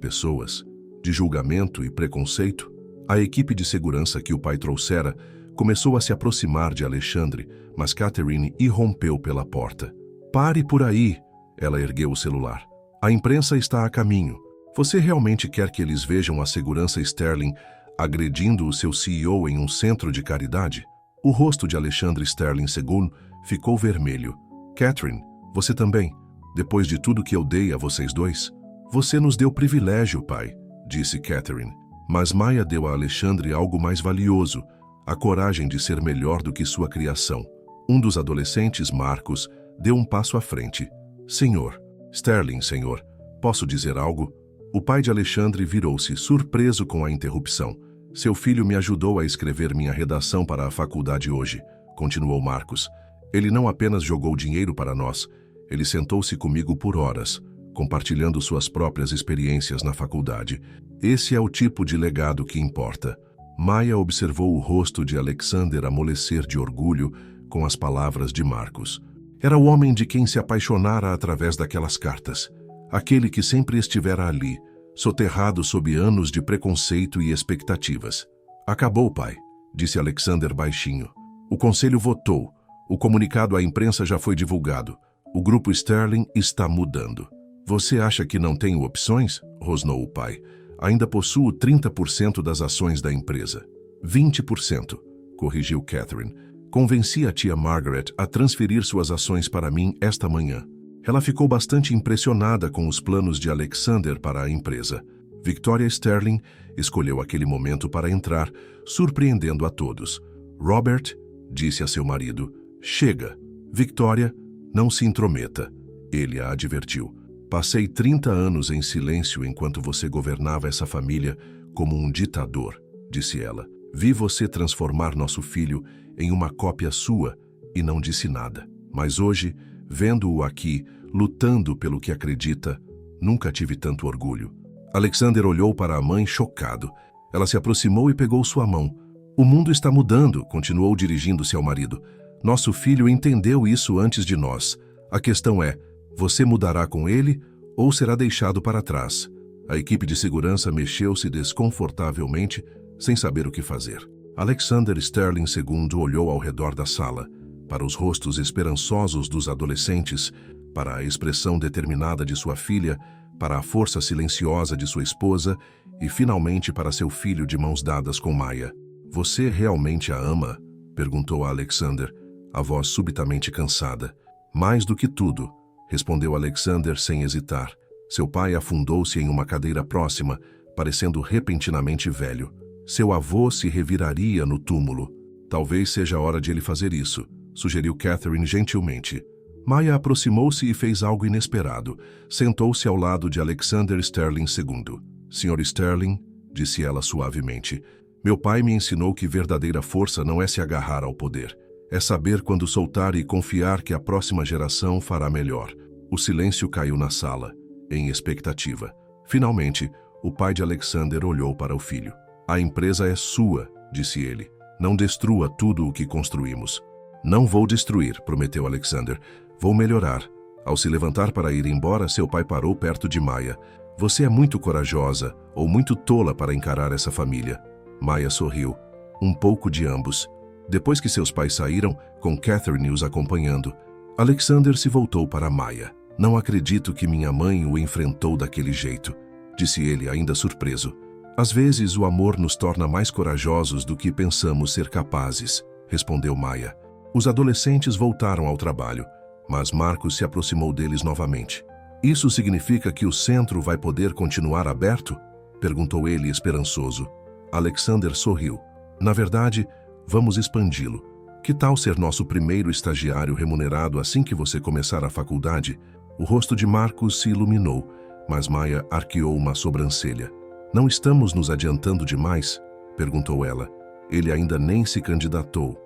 pessoas, de julgamento e preconceito? A equipe de segurança que o pai trouxera começou a se aproximar de Alexandre, mas Catherine irrompeu pela porta. Pare por aí! Ela ergueu o celular. A imprensa está a caminho. Você realmente quer que eles vejam a segurança Sterling agredindo o seu CEO em um centro de caridade? O rosto de Alexandre Sterling II ficou vermelho. Catherine, você também? Depois de tudo que eu dei a vocês dois? Você nos deu privilégio, pai, disse Catherine. Mas Maya deu a Alexandre algo mais valioso, a coragem de ser melhor do que sua criação. Um dos adolescentes, Marcos, deu um passo à frente. Senhor, Sterling, senhor, posso dizer algo? O pai de Alexandre virou-se, surpreso com a interrupção. Seu filho me ajudou a escrever minha redação para a faculdade hoje, continuou Marcos. Ele não apenas jogou dinheiro para nós, ele sentou-se comigo por horas, compartilhando suas próprias experiências na faculdade. Esse é o tipo de legado que importa. Maya observou o rosto de Alexander amolecer de orgulho com as palavras de Marcos. Era o homem de quem se apaixonara através daquelas cartas. Aquele que sempre estivera ali, soterrado sob anos de preconceito e expectativas. Acabou, pai, disse Alexander baixinho. O conselho votou. O comunicado à imprensa já foi divulgado. O grupo Sterling está mudando. Você acha que não tenho opções? Rosnou o pai. Ainda possuo 30% das ações da empresa. 20%, corrigiu Catherine. Convenci a tia Margaret a transferir suas ações para mim esta manhã. Ela ficou bastante impressionada com os planos de Alexander para a empresa. Victoria Sterling escolheu aquele momento para entrar, surpreendendo a todos. Robert disse a seu marido, chega. Victoria, não se intrometa. Ele a advertiu. Passei 30 anos em silêncio enquanto você governava essa família como um ditador, disse ela. Vi você transformar nosso filho em uma cópia sua e não disse nada. Mas hoje, vendo-o aqui, lutando pelo que acredita, nunca tive tanto orgulho. Alexander olhou para a mãe chocado. Ela se aproximou e pegou sua mão. O mundo está mudando, continuou dirigindo-se ao marido. Nosso filho entendeu isso antes de nós. A questão é, você mudará com ele ou será deixado para trás? A equipe de segurança mexeu-se desconfortavelmente, sem saber o que fazer. Alexander Sterling II olhou ao redor da sala, para os rostos esperançosos dos adolescentes, para a expressão determinada de sua filha, para a força silenciosa de sua esposa e, finalmente, para seu filho de mãos dadas com Maya. Você realmente a ama? Perguntou a Alexander, a voz subitamente cansada. Mais do que tudo, respondeu Alexander sem hesitar. Seu pai afundou-se em uma cadeira próxima, parecendo repentinamente velho. Seu avô se reviraria no túmulo. Talvez seja a hora de ele fazer isso, sugeriu Catherine gentilmente. Maya aproximou-se e fez algo inesperado. Sentou-se ao lado de Alexander Sterling II. Sr. Sterling, disse ela suavemente, meu pai me ensinou que verdadeira força não é se agarrar ao poder. É saber quando soltar e confiar que a próxima geração fará melhor. O silêncio caiu na sala, em expectativa. Finalmente, o pai de Alexander olhou para o filho. A empresa é sua, disse ele. Não destrua tudo o que construímos. Não vou destruir, prometeu Alexander. Vou melhorar. Ao se levantar para ir embora, seu pai parou perto de Maya. Você é muito corajosa ou muito tola para encarar essa família. Maya sorriu. Um pouco de ambos. Depois que seus pais saíram, com Catherine os acompanhando, Alexander se voltou para Maya. Não acredito que minha mãe o enfrentou daquele jeito, disse ele ainda surpreso. Às vezes o amor nos torna mais corajosos do que pensamos ser capazes, respondeu Maya. Os adolescentes voltaram ao trabalho, mas Marcos se aproximou deles novamente. Isso significa que o centro vai poder continuar aberto? Perguntou ele esperançoso. Alexander sorriu. Na verdade, vamos expandi-lo. Que tal ser nosso primeiro estagiário remunerado assim que você começar a faculdade? O rosto de Marcus se iluminou, mas Maya arqueou uma sobrancelha. Não estamos nos adiantando demais? Perguntou ela. Ele ainda nem se candidatou.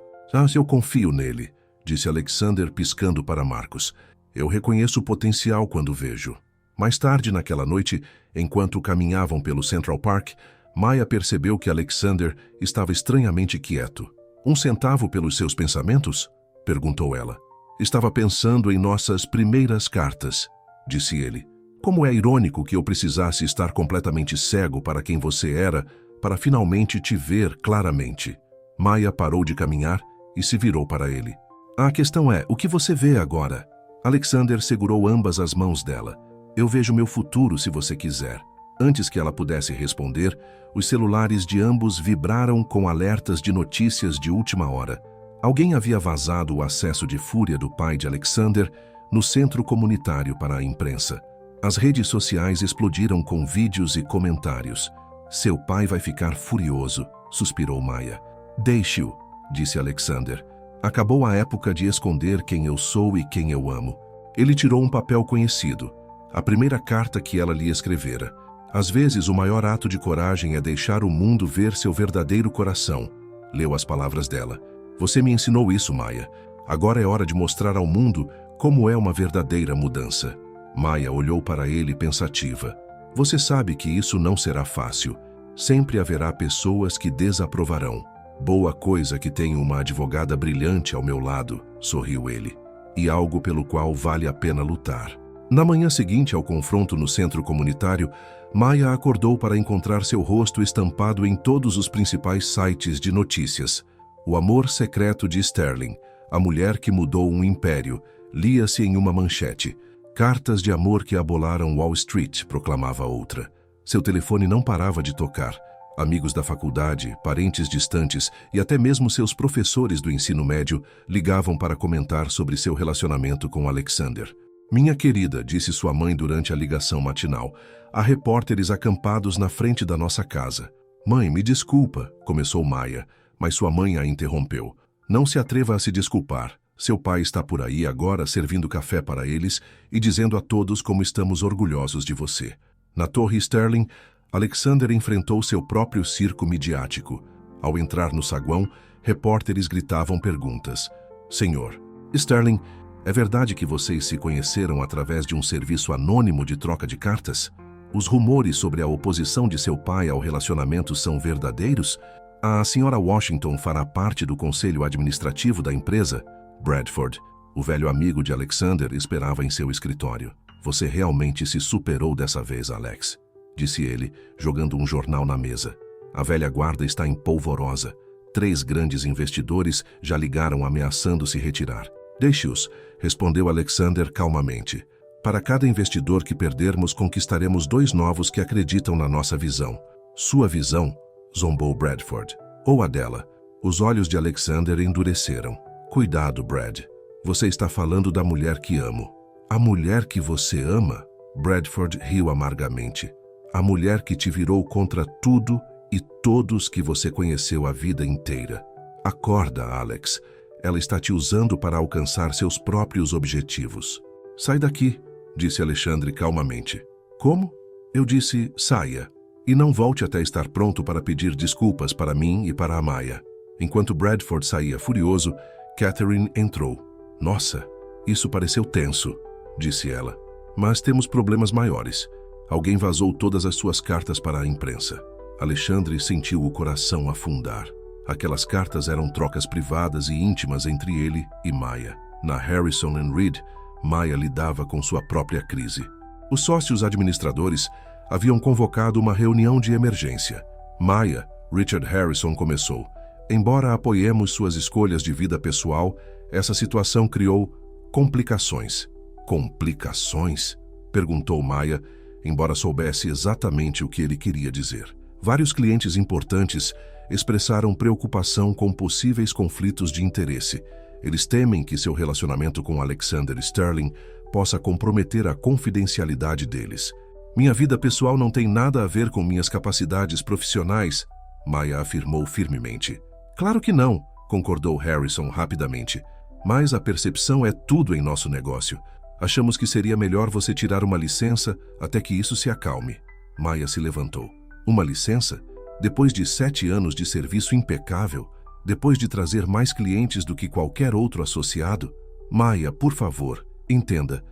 Eu confio nele, disse Alexander piscando para Marcus. Eu reconheço o potencial quando vejo. Mais tarde naquela noite, enquanto caminhavam pelo Central Park, Maya percebeu que Alexander estava estranhamente quieto. 1 centavo pelos seus pensamentos? Perguntou ela. Estava pensando em nossas primeiras cartas, disse ele. Como é irônico que eu precisasse estar completamente cego para quem você era, para finalmente te ver claramente. Maya parou de caminhar e se virou para ele. A questão é, o que você vê agora? Alexander segurou ambas as mãos dela. Eu vejo meu futuro se você quiser. Antes que ela pudesse responder, os celulares de ambos vibraram com alertas de notícias de última hora. Alguém havia vazado o acesso de fúria do pai de Alexander no centro comunitário para a imprensa. As redes sociais explodiram com vídeos e comentários. Seu pai vai ficar furioso, suspirou Maya. Deixe-o, disse Alexander. Acabou a época de esconder quem eu sou e quem eu amo. Ele tirou um papel conhecido, a primeira carta que ela lhe escrevera. Às vezes, o maior ato de coragem é deixar o mundo ver seu verdadeiro coração. Leu as palavras dela. Você me ensinou isso, Maya. Agora é hora de mostrar ao mundo como é uma verdadeira mudança. Maya olhou para ele pensativa. Você sabe que isso não será fácil. Sempre haverá pessoas que desaprovarão. Boa coisa que tenho uma advogada brilhante ao meu lado, sorriu ele. E algo pelo qual vale a pena lutar. Na manhã seguinte ao confronto no centro comunitário, Maya acordou para encontrar seu rosto estampado em todos os principais sites de notícias. O amor secreto de Sterling, a mulher que mudou um império, lia-se em uma manchete. Cartas de amor que abolaram Wall Street, proclamava outra. Seu telefone não parava de tocar. Amigos da faculdade, parentes distantes e até mesmo seus professores do ensino médio ligavam para comentar sobre seu relacionamento com Alexander. Minha querida, disse sua mãe durante a ligação matinal, há repórteres acampados na frente da nossa casa. Mãe, me desculpa, começou Maya, mas sua mãe a interrompeu. Não se atreva a se desculpar. Seu pai está por aí agora servindo café para eles e dizendo a todos como estamos orgulhosos de você. Na Torre Sterling, Alexander enfrentou seu próprio circo midiático. Ao entrar no saguão, repórteres gritavam perguntas. Senhor, Sterling, é verdade que vocês se conheceram através de um serviço anônimo de troca de cartas? Os rumores sobre a oposição de seu pai ao relacionamento são verdadeiros? A senhora Washington fará parte do conselho administrativo da empresa? Bradford, o velho amigo de Alexander, esperava em seu escritório. Você realmente se superou dessa vez, Alex, disse ele, jogando um jornal na mesa. A velha guarda está em polvorosa. 3 grandes investidores já ligaram ameaçando se retirar. Deixe-os, respondeu Alexander calmamente. Para cada investidor que perdermos, conquistaremos 2 novos que acreditam na nossa visão. Sua visão? Zombou Bradford. Ou a dela? Os olhos de Alexander endureceram. Cuidado, Brad. Você está falando da mulher que amo. A mulher que você ama? Bradford riu amargamente. A mulher que te virou contra tudo e todos que você conheceu a vida inteira. Acorda, Alex. Ela está te usando para alcançar seus próprios objetivos. Sai daqui, disse Alexandre calmamente. Como? Eu disse, saia. E não volte até estar pronto para pedir desculpas para mim e para a Maya. Enquanto Bradford saía furioso, Catherine entrou. Nossa, isso pareceu tenso, disse ela. Mas temos problemas maiores. Alguém vazou todas as suas cartas para a imprensa. Alexandre sentiu o coração afundar. Aquelas cartas eram trocas privadas e íntimas entre ele e Maya. Na Harrison & Reed, Maya lidava com sua própria crise. Os sócios administradores haviam convocado uma reunião de emergência. Maya, Richard Harrison, começou. Embora apoiemos suas escolhas de vida pessoal, essa situação criou complicações. Complicações? Perguntou Maya, embora soubesse exatamente o que ele queria dizer. Vários clientes importantes expressaram preocupação com possíveis conflitos de interesse. Eles temem que seu relacionamento com Alexander Sterling possa comprometer a confidencialidade deles. Minha vida pessoal não tem nada a ver com minhas capacidades profissionais, Maya afirmou firmemente. Claro que não, concordou Harrison rapidamente. Mas a percepção é tudo em nosso negócio. Achamos que seria melhor você tirar uma licença até que isso se acalme. Maya se levantou. Uma licença? Depois de 7 anos de serviço impecável? Depois de trazer mais clientes do que qualquer outro associado? Maya, por favor, entenda.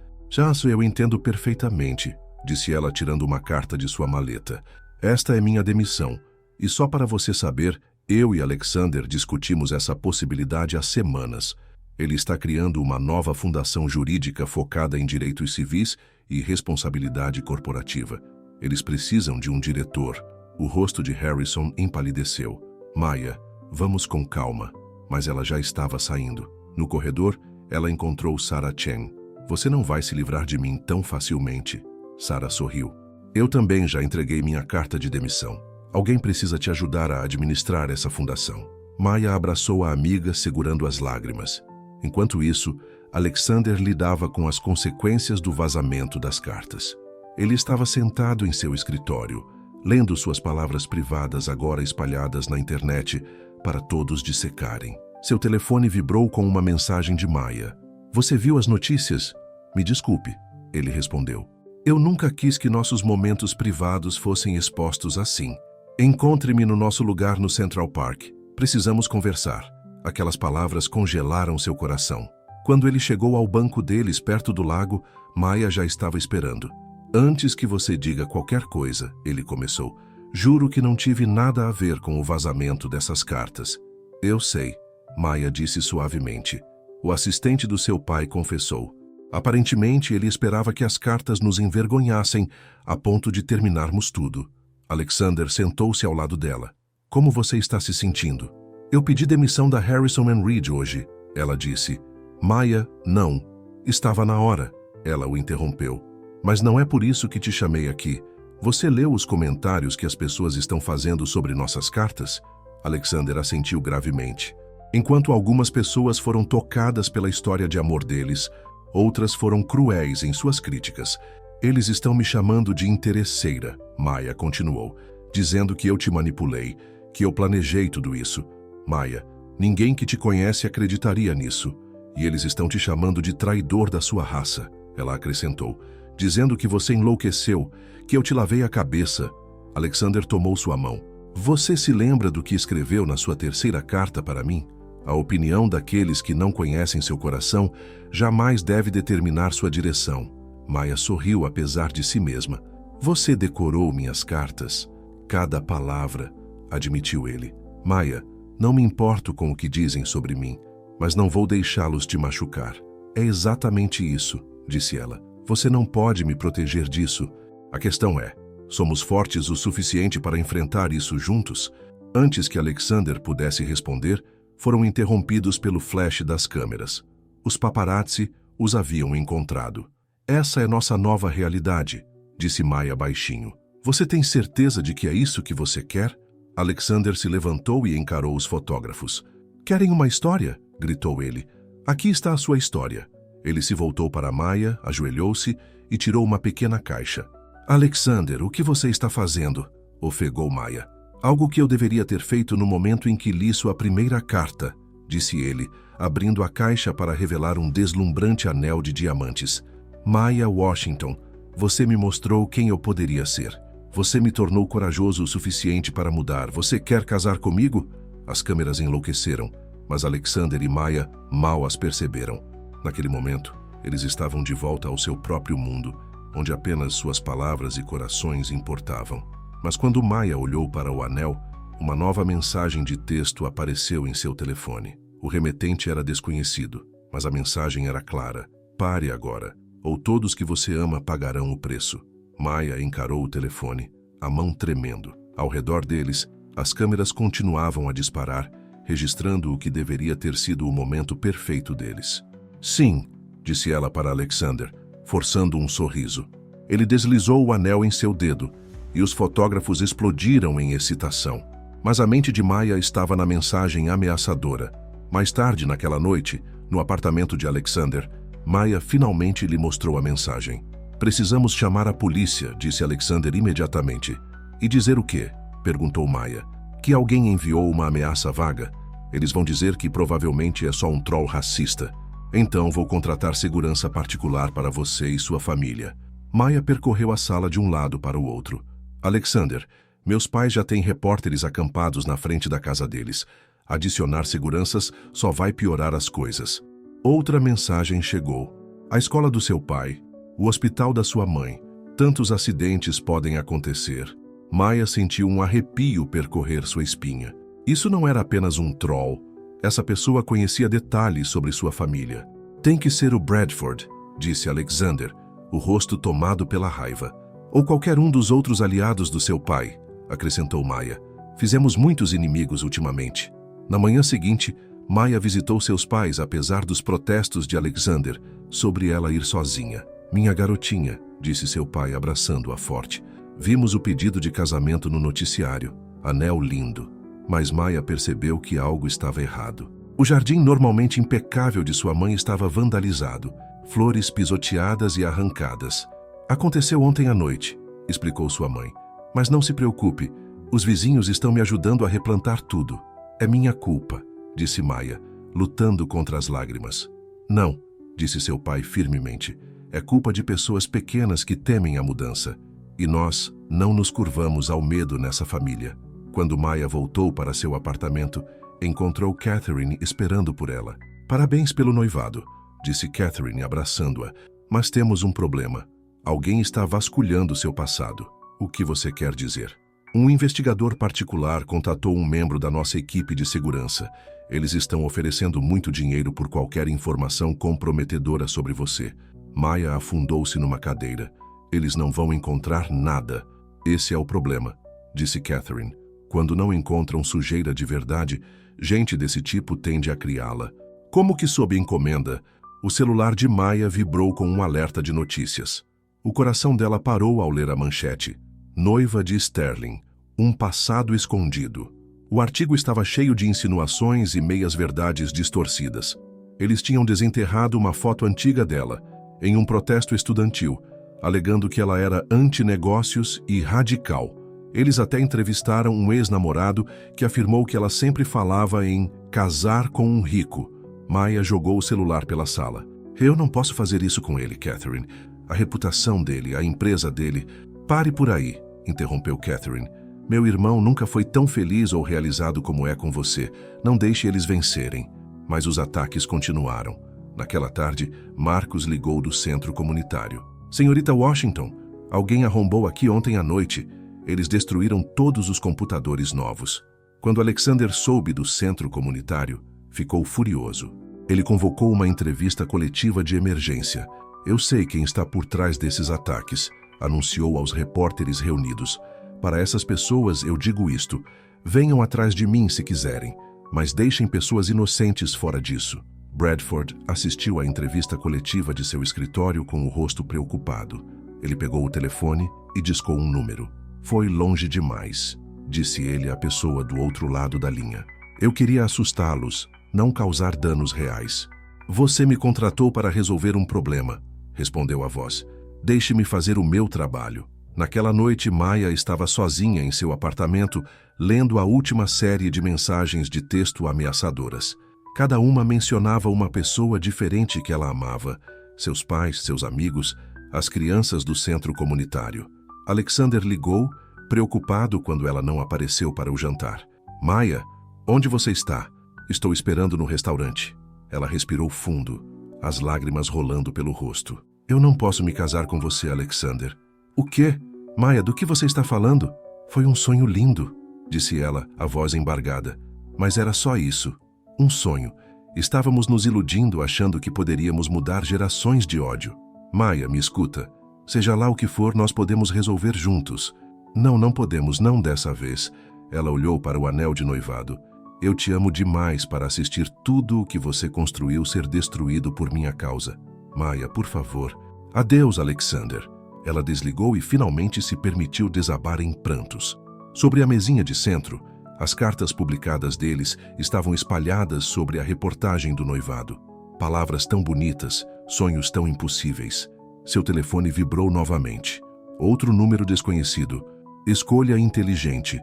Eu entendo perfeitamente, disse ela tirando uma carta de sua maleta. Esta é minha demissão. E só para você saber, eu e Alexander discutimos essa possibilidade há semanas. Ele está criando uma nova fundação jurídica focada em direitos civis e responsabilidade corporativa. Eles precisam de um diretor. O rosto de Harrison empalideceu. Maya, vamos com calma. Mas ela já estava saindo. No corredor, ela encontrou Sarah Chen. Você não vai se livrar de mim tão facilmente. Sarah sorriu. Eu também já entreguei minha carta de demissão. Alguém precisa te ajudar a administrar essa fundação. Maya abraçou a amiga segurando as lágrimas. Enquanto isso, Alexander lidava com as consequências do vazamento das cartas. Ele estava sentado em seu escritório, lendo suas palavras privadas agora espalhadas na internet para todos dissecarem. Seu telefone vibrou com uma mensagem de Maya. Você viu as notícias? Me desculpe, ele respondeu. Eu nunca quis que nossos momentos privados fossem expostos assim. Encontre-me no nosso lugar no Central Park. Precisamos conversar. Aquelas palavras congelaram seu coração. Quando ele chegou ao banco deles perto do lago, Maya já estava esperando. Antes que você diga qualquer coisa, ele começou. Juro que não tive nada a ver com o vazamento dessas cartas. Eu sei, Maya disse suavemente. O assistente do seu pai confessou. Aparentemente, ele esperava que as cartas nos envergonhassem a ponto de terminarmos tudo. Alexander sentou-se ao lado dela. Como você está se sentindo? Eu pedi demissão da Harrison & Reed hoje, ela disse. Maya, não. Estava na hora. Ela o interrompeu. Mas não é por isso que te chamei aqui. Você leu os comentários que as pessoas estão fazendo sobre nossas cartas? Alexander assentiu gravemente. Enquanto algumas pessoas foram tocadas pela história de amor deles, outras foram cruéis em suas críticas. Eles estão me chamando de interesseira, Maya continuou, dizendo que eu te manipulei, que eu planejei tudo isso. Maya, ninguém que te conhece acreditaria nisso. E eles estão te chamando de traidor da sua raça, ela acrescentou, dizendo que você enlouqueceu, que eu te lavei a cabeça. Alexander tomou sua mão. Você se lembra do que escreveu na sua terceira carta para mim? A opinião daqueles que não conhecem seu coração jamais deve determinar sua direção. Maya sorriu apesar de si mesma. Você decorou minhas cartas. Cada palavra, admitiu ele. Maya, não me importo com o que dizem sobre mim, mas não vou deixá-los te machucar. É exatamente isso, disse ela. Você não pode me proteger disso. A questão é, somos fortes o suficiente para enfrentar isso juntos? Antes que Alexander pudesse responder, foram interrompidos pelo flash das câmeras. Os paparazzi os haviam encontrado. Essa é nossa nova realidade, disse Maya baixinho. Você tem certeza de que é isso que você quer? Alexander se levantou e encarou os fotógrafos. Querem uma história? Gritou ele. Aqui está a sua história. Ele se voltou para Maya, ajoelhou-se e tirou uma pequena caixa. Alexander, o que você está fazendo? Ofegou Maya. Algo que eu deveria ter feito no momento em que li sua primeira carta, disse ele, abrindo a caixa para revelar um deslumbrante anel de diamantes. Maya Washington, você me mostrou quem eu poderia ser. Você me tornou corajoso o suficiente para mudar. Você quer casar comigo? As câmeras enlouqueceram, mas Alexander e Maya mal as perceberam. Naquele momento, eles estavam de volta ao seu próprio mundo, onde apenas suas palavras e corações importavam. Mas quando Maya olhou para o anel, uma nova mensagem de texto apareceu em seu telefone. O remetente era desconhecido, mas a mensagem era clara. Pare agora, ou todos que você ama pagarão o preço. Maya encarou o telefone, a mão tremendo. Ao redor deles, as câmeras continuavam a disparar, registrando o que deveria ter sido o momento perfeito deles. Sim, disse ela para Alexander, forçando um sorriso. Ele deslizou o anel em seu dedo, e os fotógrafos explodiram em excitação. Mas a mente de Maya estava na mensagem ameaçadora. Mais tarde, naquela noite, no apartamento de Alexander, Maya finalmente lhe mostrou a mensagem. Precisamos chamar a polícia, disse Alexander imediatamente. E dizer o quê? Perguntou Maya. Aqui alguém enviou uma ameaça vaga. Eles vão dizer que provavelmente é só um troll racista. Então vou contratar segurança particular para você e sua família. Maya percorreu a sala de um lado para o outro. Alexander, meus pais já têm repórteres acampados na frente da casa deles. Adicionar seguranças só vai piorar as coisas. Outra mensagem chegou. A escola do seu pai, o hospital da sua mãe. Tantos acidentes podem acontecer. Maya sentiu um arrepio percorrer sua espinha. Isso não era apenas um troll. Essa pessoa conhecia detalhes sobre sua família. Tem que ser o Bradford, disse Alexander, o rosto tomado pela raiva. Ou qualquer um dos outros aliados do seu pai, acrescentou Maya. Fizemos muitos inimigos ultimamente. Na manhã seguinte, Maya visitou seus pais apesar dos protestos de Alexander sobre ela ir sozinha. Minha garotinha, disse seu pai abraçando-a forte. Vimos o pedido de casamento no noticiário. Anel lindo. Mas Maya percebeu que algo estava errado. O jardim normalmente impecável de sua mãe estava vandalizado. Flores pisoteadas e arrancadas. Aconteceu ontem à noite, explicou sua mãe. Mas não se preocupe, os vizinhos estão me ajudando a replantar tudo. É minha culpa, disse Maya, lutando contra as lágrimas. Não, disse seu pai firmemente. É culpa de pessoas pequenas que temem a mudança. E nós não nos curvamos ao medo nessa família. Quando Maya voltou para seu apartamento, encontrou Catherine esperando por ela. Parabéns pelo noivado, disse Catherine abraçando-a. Mas temos um problema. Alguém está vasculhando seu passado. O que você quer dizer? Um investigador particular contatou um membro da nossa equipe de segurança. Eles estão oferecendo muito dinheiro por qualquer informação comprometedora sobre você. Maya afundou-se numa cadeira. Eles não vão encontrar nada. Esse é o problema, disse Catherine. Quando não encontram sujeira de verdade, gente desse tipo tende a criá-la. Como que sob encomenda, o celular de Maya vibrou com um alerta de notícias. O coração dela parou ao ler a manchete. Noiva de Sterling, um passado escondido. O artigo estava cheio de insinuações e meias-verdades distorcidas. Eles tinham desenterrado uma foto antiga dela, em um protesto estudantil, alegando que ela era anti-negócios e radical. Eles até entrevistaram um ex-namorado que afirmou que ela sempre falava em casar com um rico. Maya jogou o celular pela sala. Eu não posso fazer isso com ele, Catherine. A reputação dele, a empresa dele... Pare por aí, interrompeu Catherine. Meu irmão nunca foi tão feliz ou realizado como é com você. Não deixe eles vencerem. Mas os ataques continuaram. Naquela tarde, Marcos ligou do centro comunitário. Senhorita Washington, alguém arrombou aqui ontem à noite. Eles destruíram todos os computadores novos. Quando Alexander soube do centro comunitário, ficou furioso. Ele convocou uma entrevista coletiva de emergência. Eu sei quem está por trás desses ataques, anunciou aos repórteres reunidos. Para essas pessoas eu digo isto: venham atrás de mim se quiserem, mas deixem pessoas inocentes fora disso. Bradford assistiu à entrevista coletiva de seu escritório com o rosto preocupado. Ele pegou o telefone e discou um número. Foi longe demais, disse ele à pessoa do outro lado da linha. Eu queria assustá-los, não causar danos reais. Você me contratou para resolver um problema, respondeu a voz. Deixe-me fazer o meu trabalho. Naquela noite, Maya estava sozinha em seu apartamento, lendo a última série de mensagens de texto ameaçadoras. Cada uma mencionava uma pessoa diferente que ela amava. Seus pais, seus amigos, as crianças do centro comunitário. Alexander ligou, preocupado quando ela não apareceu para o jantar. Maya, onde você está? Estou esperando no restaurante. Ela respirou fundo, as lágrimas rolando pelo rosto. Eu não posso me casar com você, Alexander. O quê? Maya, do que você está falando? Foi um sonho lindo, disse ela, a voz embargada. Mas era só isso. Um sonho. Estávamos nos iludindo achando que poderíamos mudar gerações de ódio. Maya, me escuta. Seja lá o que for, nós podemos resolver juntos. Não podemos, não dessa vez. Ela olhou para o anel de noivado. Eu te amo demais para assistir tudo o que você construiu ser destruído por minha causa. Maya, por favor. Adeus, Alexander. Ela desligou e finalmente se permitiu desabar em prantos. Sobre a mesinha de centro, as cartas publicadas deles estavam espalhadas sobre a reportagem do noivado. Palavras tão bonitas, sonhos tão impossíveis. Seu telefone vibrou novamente. Outro número desconhecido. Escolha inteligente.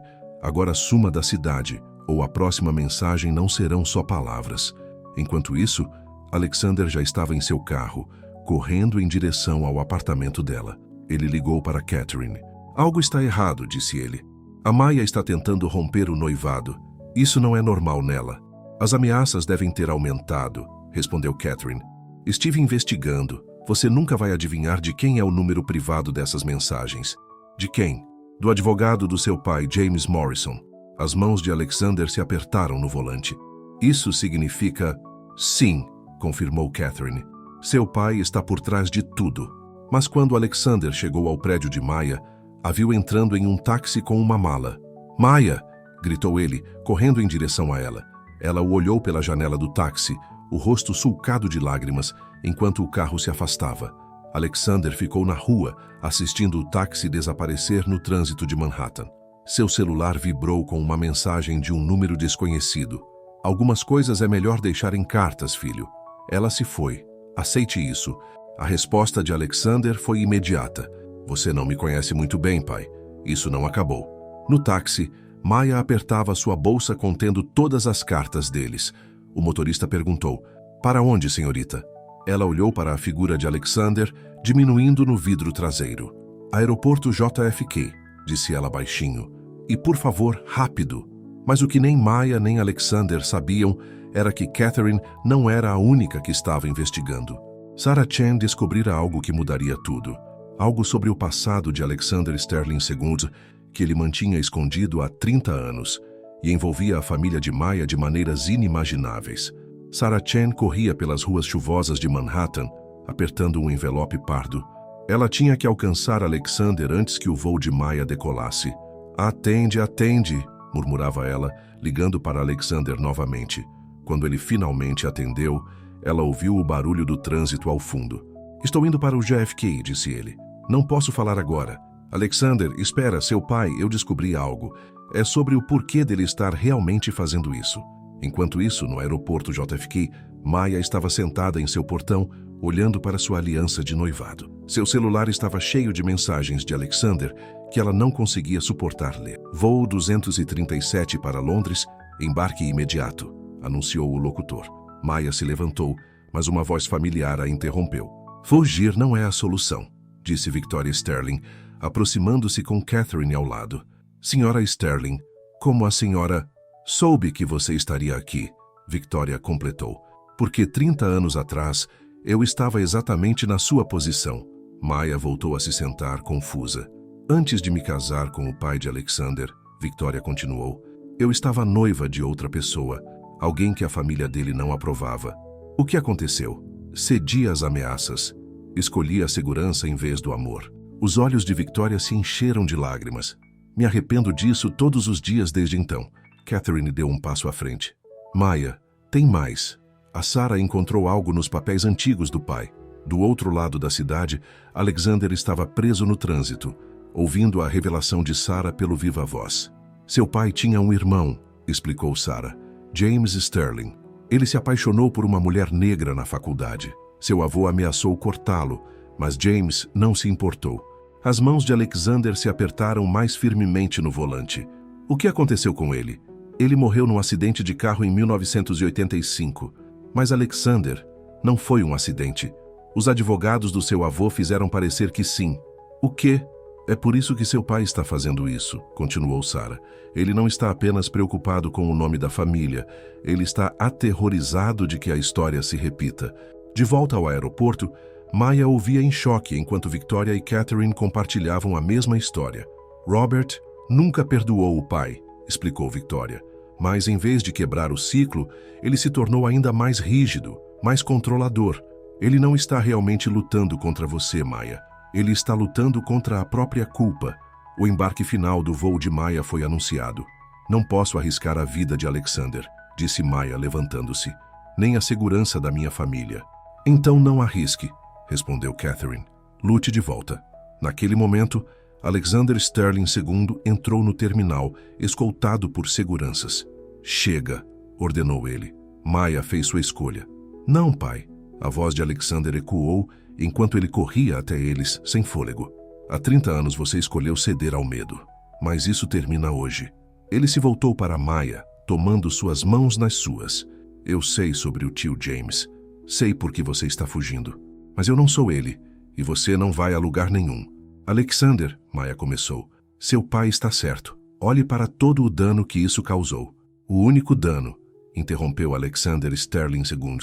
Agora suma da cidade, ou a próxima mensagem não serão só palavras. Enquanto isso, Alexander já estava em seu carro, correndo em direção ao apartamento dela. Ele ligou para Catherine. Algo está errado, disse ele. A Maya está tentando romper o noivado. Isso não é normal nela. As ameaças devem ter aumentado, respondeu Catherine. Estive investigando. Você nunca vai adivinhar de quem é o número privado dessas mensagens. De quem? Do advogado do seu pai, James Morrison. As mãos de Alexander se apertaram no volante. Isso significa... Sim, confirmou Catherine. Seu pai está por trás de tudo. Mas quando Alexander chegou ao prédio de Maya, a viu entrando em um táxi com uma mala. Maya! Gritou ele, correndo em direção a ela. Ela o olhou pela janela do táxi, o rosto sulcado de lágrimas, enquanto o carro se afastava. Alexander ficou na rua, assistindo o táxi desaparecer no trânsito de Manhattan. Seu celular vibrou com uma mensagem de um número desconhecido. Algumas coisas é melhor deixar em cartas, filho. Ela se foi. Aceite isso. A resposta de Alexander foi imediata. Você não me conhece muito bem, pai. Isso não acabou. No táxi, Maya apertava sua bolsa contendo todas as cartas deles. O motorista perguntou, para onde, senhorita? Ela olhou para a figura de Alexander, diminuindo no vidro traseiro. Aeroporto JFK, disse ela baixinho. E por favor, rápido. Mas o que nem Maya nem Alexander sabiam era que Catherine não era a única que estava investigando. Sarah Chen descobrira algo que mudaria tudo. Algo sobre o passado de Alexander Sterling II, que ele mantinha escondido há 30 anos, e envolvia a família de Maya de maneiras inimagináveis. Sarah Chen corria pelas ruas chuvosas de Manhattan, apertando um envelope pardo. Ela tinha que alcançar Alexander antes que o voo de Maya decolasse. Atende, atende, murmurava ela, ligando para Alexander novamente. Quando ele finalmente atendeu, ela ouviu o barulho do trânsito ao fundo. Estou indo para o JFK, disse ele. Não posso falar agora. Alexander, espera, seu pai, eu descobri algo. É sobre o porquê dele estar realmente fazendo isso. Enquanto isso, no aeroporto JFK, Maya estava sentada em seu portão, olhando para sua aliança de noivado. Seu celular estava cheio de mensagens de Alexander que ela não conseguia suportar ler. Voo 237 para Londres, embarque imediato, anunciou o locutor. Maya se levantou, mas uma voz familiar a interrompeu. Fugir não é a solução, disse Victoria Sterling, aproximando-se com Catherine ao lado. Senhora Sterling, como a senhora... Soube que você estaria aqui, Victoria completou. Porque 30 anos atrás, eu estava exatamente na sua posição. Maya voltou a se sentar, confusa. Antes de me casar com o pai de Alexander, Victoria continuou, eu estava noiva de outra pessoa, alguém que a família dele não aprovava. O que aconteceu? Cedi às ameaças. Escolhi a segurança em vez do amor. Os olhos de Victoria se encheram de lágrimas. Me arrependo disso todos os dias desde então. Catherine deu um passo à frente. Maya, tem mais. A Sarah encontrou algo nos papéis antigos do pai. Do outro lado da cidade, Alexander estava preso no trânsito, ouvindo a revelação de Sarah pelo viva-voz. Seu pai tinha um irmão, explicou Sarah, James Sterling. Ele se apaixonou por uma mulher negra na faculdade. Seu avô ameaçou cortá-lo, mas James não se importou. As mãos de Alexander se apertaram mais firmemente no volante. O que aconteceu com ele? Ele morreu num acidente de carro em 1985. Mas Alexander, não foi um acidente. Os advogados do seu avô fizeram parecer que sim. O quê? É por isso que seu pai está fazendo isso, continuou Sarah. Ele não está apenas preocupado com o nome da família. Ele está aterrorizado de que a história se repita. De volta ao aeroporto, Maya ouvia em choque enquanto Victoria e Catherine compartilhavam a mesma história. Robert nunca perdoou o pai, explicou Victoria. Mas em vez de quebrar o ciclo, ele se tornou ainda mais rígido, mais controlador. Ele não está realmente lutando contra você, Maya. Ele está lutando contra a própria culpa. O embarque final do voo de Maya foi anunciado. Não posso arriscar a vida de Alexander, disse Maya, levantando-se. Nem a segurança da minha família. Então não arrisque, respondeu Catherine. Lute de volta. Naquele momento, Alexander Sterling II entrou no terminal, escoltado por seguranças. Chega, ordenou ele. Maya fez sua escolha. Não, pai. A voz de Alexander ecoou enquanto ele corria até eles, sem fôlego. Há 30 anos você escolheu ceder ao medo. Mas isso termina hoje. Ele se voltou para Maya, tomando suas mãos nas suas. Eu sei sobre o tio James. Sei por que você está fugindo. Mas eu não sou ele, e você não vai a lugar nenhum. Alexander, Maya começou, seu pai está certo. Olhe para todo o dano que isso causou. O único dano, interrompeu Alexander Sterling II,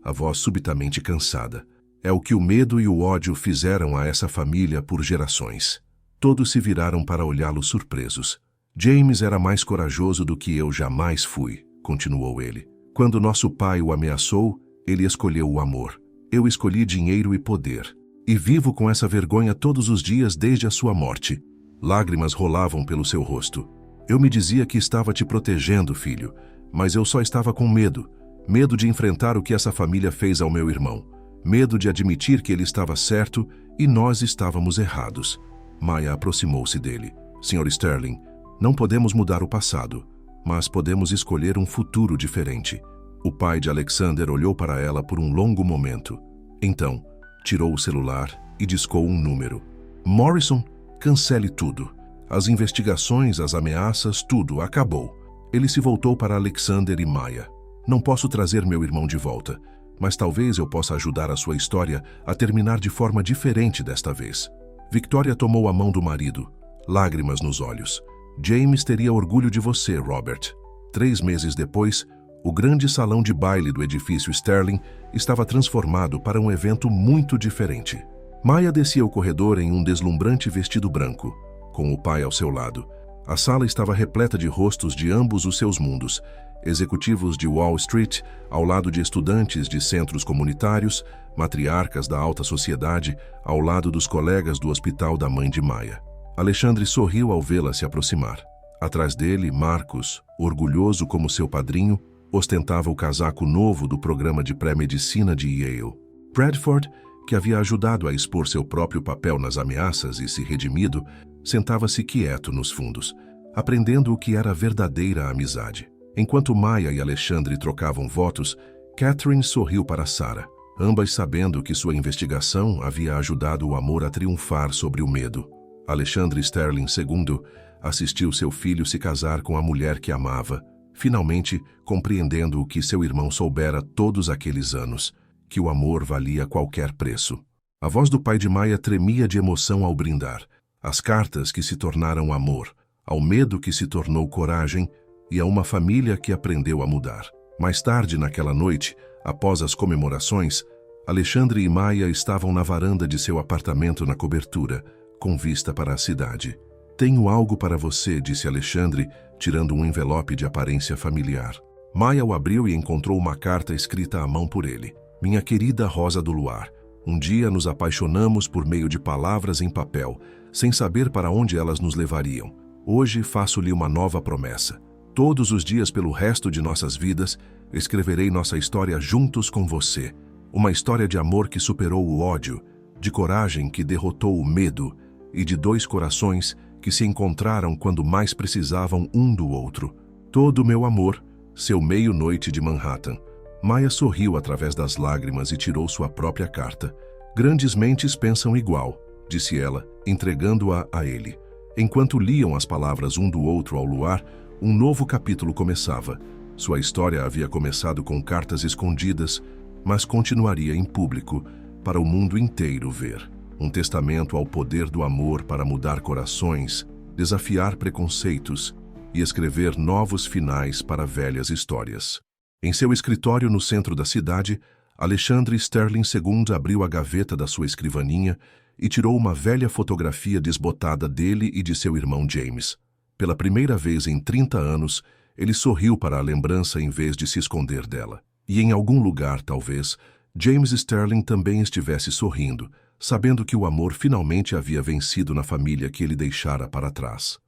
a voz subitamente cansada. É o que o medo e o ódio fizeram a essa família por gerações. Todos se viraram para olhá-lo surpresos. James era mais corajoso do que eu jamais fui, continuou ele. Quando nosso pai o ameaçou, ele escolheu o amor. Eu escolhi dinheiro e poder. E vivo com essa vergonha todos os dias desde a sua morte. Lágrimas rolavam pelo seu rosto. Eu me dizia que estava te protegendo, filho, mas eu só estava com medo. Medo de enfrentar o que essa família fez ao meu irmão. Medo de admitir que ele estava certo e nós estávamos errados. Maya aproximou-se dele. Sr. Sterling, não podemos mudar o passado, mas podemos escolher um futuro diferente. O pai de Alexander olhou para ela por um longo momento. Então, tirou o celular e discou um número. Morrison, cancele tudo. As investigações, as ameaças, tudo acabou. Ele se voltou para Alexander e Maya. Não posso trazer meu irmão de volta, mas talvez eu possa ajudar a sua história a terminar de forma diferente desta vez. Victoria tomou a mão do marido, lágrimas nos olhos. James teria orgulho de você, Robert. 3 meses depois, o grande salão de baile do edifício Sterling estava transformado para um evento muito diferente. Maya descia o corredor em um deslumbrante vestido branco, com o pai ao seu lado. A sala estava repleta de rostos de ambos os seus mundos, executivos de Wall Street, ao lado de estudantes de centros comunitários, matriarcas da alta sociedade, ao lado dos colegas do hospital da mãe de Maya. Alexandre sorriu ao vê-la se aproximar. Atrás dele, Marcos, orgulhoso como seu padrinho, ostentava o casaco novo do programa de pré-medicina de Yale. Bradford, que havia ajudado a expor seu próprio papel nas ameaças e se redimido, sentava-se quieto nos fundos, aprendendo o que era verdadeira amizade. Enquanto Maya e Alexandre trocavam votos, Catherine sorriu para Sarah, ambas sabendo que sua investigação havia ajudado o amor a triunfar sobre o medo. Alexandre Sterling II assistiu seu filho se casar com a mulher que amava, finalmente compreendendo o que seu irmão soubera todos aqueles anos, que o amor valia qualquer preço. A voz do pai de Maya tremia de emoção ao brindar. As cartas que se tornaram amor, ao medo que se tornou coragem e a uma família que aprendeu a mudar. Mais tarde naquela noite, após as comemorações, Alexandre e Maya estavam na varanda de seu apartamento na cobertura, com vista para a cidade. Tenho algo para você, disse Alexandre, tirando um envelope de aparência familiar. Maya o abriu e encontrou uma carta escrita à mão por ele. Minha querida Rosa do Luar, um dia nos apaixonamos por meio de palavras em papel, sem saber para onde elas nos levariam. Hoje faço-lhe uma nova promessa. Todos os dias pelo resto de nossas vidas, escreverei nossa história juntos com você. Uma história de amor que superou o ódio, de coragem que derrotou o medo e de 2 corações que se encontraram quando mais precisavam um do outro. Todo o meu amor, seu meio-noite de Manhattan. Maya sorriu através das lágrimas e tirou sua própria carta. Grandes mentes pensam igual, disse ela, entregando-a a ele. Enquanto liam as palavras um do outro ao luar, um novo capítulo começava. Sua história havia começado com cartas escondidas, mas continuaria em público, para o mundo inteiro ver. Um testamento ao poder do amor para mudar corações, desafiar preconceitos e escrever novos finais para velhas histórias. Em seu escritório no centro da cidade, Alexandre Sterling II abriu a gaveta da sua escrivaninha e tirou uma velha fotografia desbotada dele e de seu irmão James. Pela primeira vez em 30 anos, ele sorriu para a lembrança em vez de se esconder dela. E em algum lugar, talvez, James Sterling também estivesse sorrindo, sabendo que o amor finalmente havia vencido na família que ele deixara para trás.